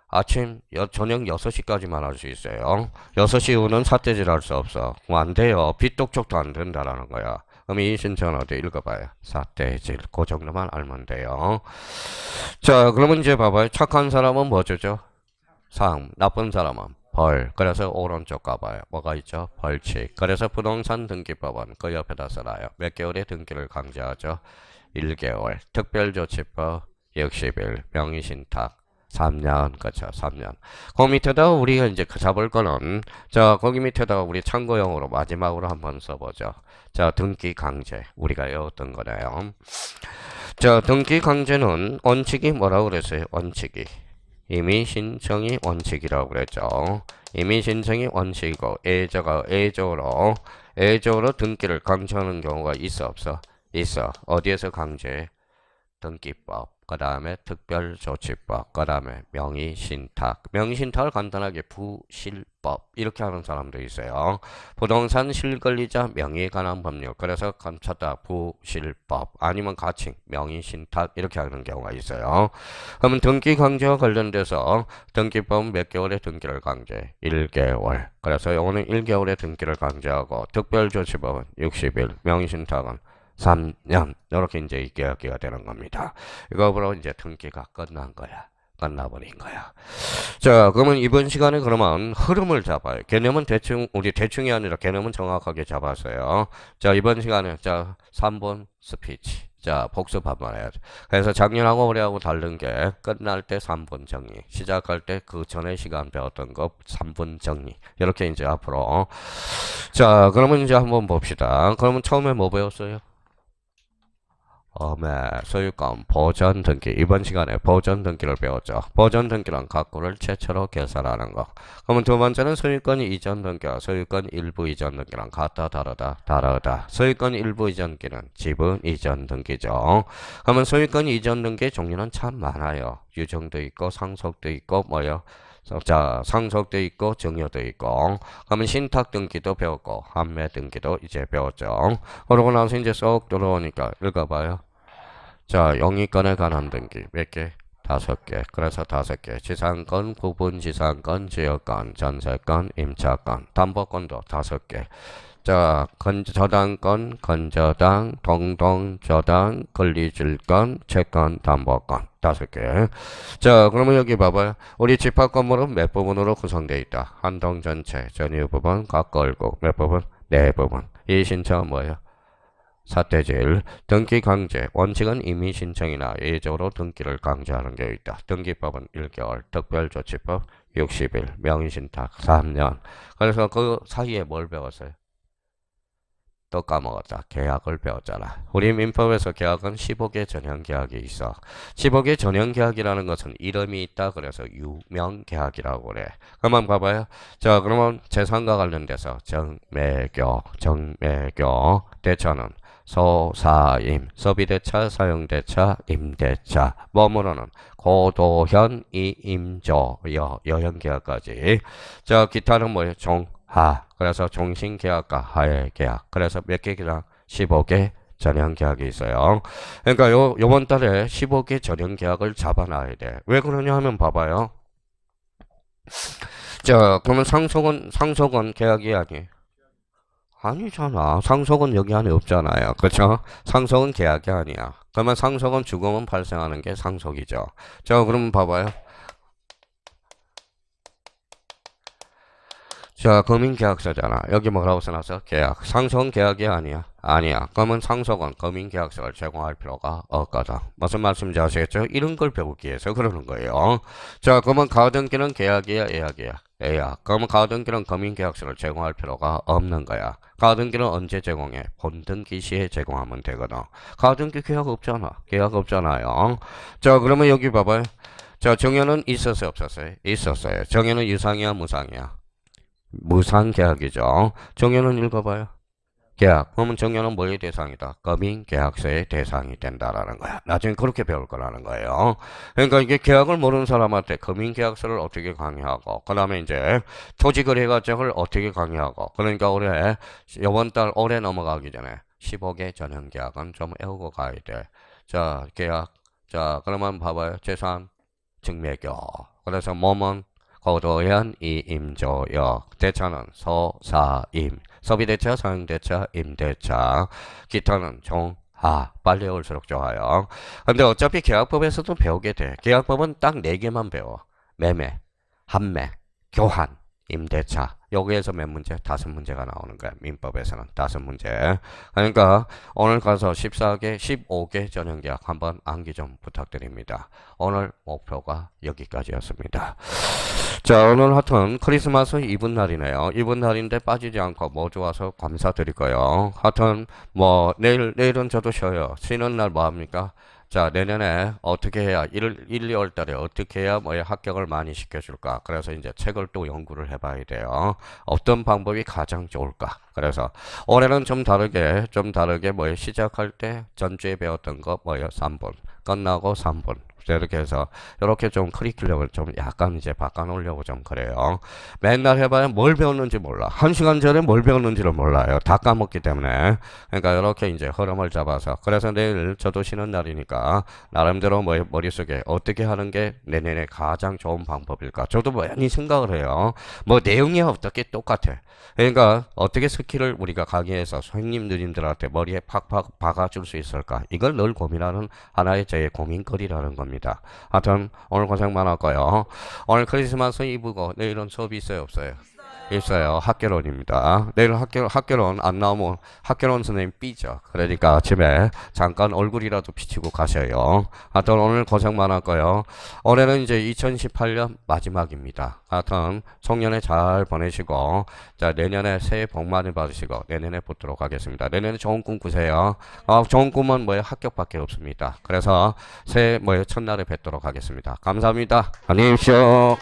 아침, 저녁 6시까지만 할 수 있어요. 6시 이후는 삿대질 할 수 없어. 안 돼요. 빗독촉도 안 된다라는 거야. 그럼 이 신청은 어디 읽어봐요. 삿대질. 그 정도만 알면 돼요. 자, 그러면 이제 봐봐요. 착한 사람은 뭐 주죠? 상. 나쁜 사람은 벌. 그래서 오른쪽 가봐요. 뭐가 있죠? 벌칙. 그래서 부동산 등기법은 그 옆에다 써놔요. 몇 개월의 등기를 강제하죠? 1개월. 특별조치법 60일. 명의신탁 3년. 그렇죠. 3년. 그 밑에다가 우리가 이제 잡을 거는, 자, 거기 밑에다가 우리 참고용으로 마지막으로 한번 써보죠. 자, 등기 강제. 우리가 외웠던 거네요. 자, 등기 강제는 원칙이 뭐라고 그랬어요? 원칙이. 이미 신청이 원칙이라고 그랬죠. 이미 신청이 원칙이고 애저로 등기를 강제하는 경우가 있어 없어? 있어. 어디에서 강제? 등기법, 그 다음에 특별조치법, 그 다음에 명의신탁. 명의신탁을 간단하게 부실법 이렇게 하는 사람도 있어요. 부동산 실권리자 명의에 관한 법률. 그래서 감췄다 부실법 아니면 가칭 명의신탁 이렇게 하는 경우가 있어요. 그러면 등기 강제와 관련돼서 등기법은 몇 개월의 등기를 강제? 1개월. 그래서 요거는 1개월의 등기를 강제하고 특별조치법은 60일, 명의신탁은 3년 이렇게 이제 계약기가 되는 겁니다. 이거로 이제 등기가 끝난 거야. 끝나버린 거야. 자, 그러면 이번 시간에 그러면 흐름을 잡아요. 개념은 우리 대충이 아니라 개념은 정확하게 잡았어요. 자, 이번 시간에 자 3번 스피치. 자, 복습 한번 해야죠. 그래서 작년하고 올해하고 다른 게 끝날 때 3분 정리, 시작할 때 그 전에 시간 배웠던 거 3분 정리. 이렇게 이제 앞으로. 자, 그러면 이제 한번 봅시다. 그러면 처음에 뭐 배웠어요? 소유권 보전 등기. 이번 시간에 보전 등기를 배웠죠. 보전 등기란 가구를 최초로 계산하는 거. 그러면 두 번째는 소유권 이전 등기와 소유권 일부 이전 등기랑 같다 다르다. 소유권 일부 이전 등기는 지분 이전 등기죠. 그러면 소유권 이전 등기의 종류는 참 많아요. 유증도 있고 상속도 있고 뭐요? 자, 상속도 있고 증여도 있고. 그러면 신탁 등기도 배웠고 환매 등기도 이제 배웠죠. 그러고 나서 이제 쏙 들어오니까 읽어봐요. 자, 영위권에 관한 등기 몇 개? 5개. 그래서 5개. 지상권, 부분 지상권, 지역권, 전세권, 임차권, 담보권도 5개. 자, 저당권, 건저당, 동동저당, 권리질권, 채권, 담보권 5개. 자, 그러면 여기 봐봐요. 우리 집합 건물은 몇 부분으로 구성되어 있다? 한동 전체, 전유 부분, 각 걸고 몇 부분? 네 부분. 이 신청은 뭐예요? 삿대질. 등기 강제. 원칙은 이미 신청이나 예외적으로 등기를 강제하는 게 있다. 등기법은 1개월, 특별조치법 60일, 명의신탁 3년. 그래서 그 사이에 뭘 배웠어요? 또 까먹었다. 계약을 배웠잖아. 우리 민법에서 계약은 15개 전형계약이 있어. 15개 전형계약이라는 것은 이름이 있다. 그래서 유명계약이라고 그래. 그러면 봐봐요. 자, 그러면 재산과 관련돼서 정매교. 대차는 소사임, 소비대차, 사용대차, 임대차, 뭐뭐로는 고도현, 이임조, 여형계약까지. 자, 기타는 뭐예요? 종하. 그래서 종신계약과 하해계약. 그래서 몇 개 계약? 15개 전형계약이 있어요. 그러니까 요번 달에 15개 전형계약을 잡아놔야 돼. 왜 그러냐 하면 봐봐요. 자, 그러면 상속은 계약이 아니에요. 아니잖아. 상속은 여기 안에 없잖아요. 그렇죠? 상속은 계약이 아니야. 그러면 상속은 죽음은 발생하는 게 상속이죠. 자, 그러면 봐봐요. 자, 금인계약서잖아. 여기 뭐라고 써놨어? 계약. 상속은 계약이 아니야. 아니야. 그러면 상속은 금인계약서를 제공할 필요가 없거든. 무슨 말씀인지 아시겠죠? 이런 걸 배우기 위해서 그러는 거예요. 자, 그러면 가등기는 계약이야, 예약이야? 예약. 그러면 가등기는 금인계약서를 제공할 필요가 없는 거야. 가등기는 언제 제공해? 본등기 시에 제공하면 되거든. 가등기 계약 없잖아. 계약 없잖아요. 자, 그러면 여기 봐봐요. 자, 정년은 있었어요, 없었어요? 있었어요. 정년은 유상이야, 무상이야? 무상 계약이죠. 정년은 읽어봐요. 계약. 그러면 정년은 뭐의 대상이다? 금인 계약서의 대상이 된다라는 거야. 나중에 그렇게 배울 거라는 거예요. 그러니까 이게 계약을 모르는 사람한테 금인 계약서를 어떻게 강의하고, 그 다음에 이제 토지거래가정을 어떻게 강의하고, 그러니까 올해, 이번 달 올해 넘어가기 전에 15개 전형 계약은 좀 외우고 가야 돼. 자, 계약. 자, 그러면 봐봐요. 재산, 증매교. 그래서 몸은 고도현, 이임조역. 대차는 소사임. 소비대차, 사용대차, 임대차, 기타는 빨리 올수록 좋아요. 근데 어차피 계약법에서도 배우게 돼. 계약법은 딱 4개만 배워. 매매, 판매, 교환, 임대차. 여기에서 몇 문제? 5문제가 나오는 거야. 민법에서는 5문제. 그러니까 오늘 가서 14개, 15개 전형계약 한번 암기 좀 부탁드립니다. 오늘 목표가 여기까지였습니다. 자, 오늘 하여튼 크리스마스 이브 날이네요. 이브 날인데 빠지지 않고 모두 와서 감사드릴 거예요. 하여튼 뭐 내일은 저도 쉬어요. 쉬는 날 뭐 합니까? 자, 내년에 어떻게 해야 1, 2월 달에 어떻게 해야 뭐 합격을 많이 시켜줄까? 그래서 이제 책을 또 연구를 해봐야 돼요. 어떤 방법이 가장 좋을까? 그래서 올해는 좀 다르게 뭐 시작할 때 전주에 배웠던 거 뭐요? 3분. 끝나고 3분. 이렇게 해서 이렇게 좀 커리큘럼을 좀 약간 이제 바꿔놓으려고 좀 그래요. 맨날 해봐야 뭘 배웠는지 몰라. 1시간 전에 뭘 배웠는지를 몰라요. 다 까먹기 때문에. 그러니까 이렇게 이제 흐름을 잡아서. 그래서 내일 저도 쉬는 날이니까 나름대로 뭐 머릿속에 어떻게 하는 게 내년에 가장 좋은 방법일까. 저도 많이 생각을 해요. 뭐 내용이 어떻게 똑같아. 그러니까 어떻게 스킬을 우리가 강의해서 선생님 누님들한테 머리에 팍팍 박아줄 수 있을까. 이걸 늘 고민하는 하나의 제 고민거리라는 겁니다. 하여튼 오늘 고생 많았고요. 오늘 크리스마스 이브고 내일은 수업이 있어요, 없어요? 있어요. 학개론입니다. 내일 학개론 안 나오면 학개론 선생님 삐죠. 그러니까 아침에 잠깐 얼굴이라도 비치고 가셔요. 하여튼 오늘 고생 많았고요. 올해는 이제 2018년 마지막입니다. 하여튼 송년회 잘 보내시고, 자, 내년에 새해 복 많이 받으시고 내년에 뵙도록 하겠습니다. 내년에 좋은 꿈 꾸세요. 좋은 꿈은 뭐예요? 합격밖에 없습니다. 그래서 새해 뭐예요? 첫날에 뵙도록 하겠습니다. 감사합니다. 안녕히 계십시오.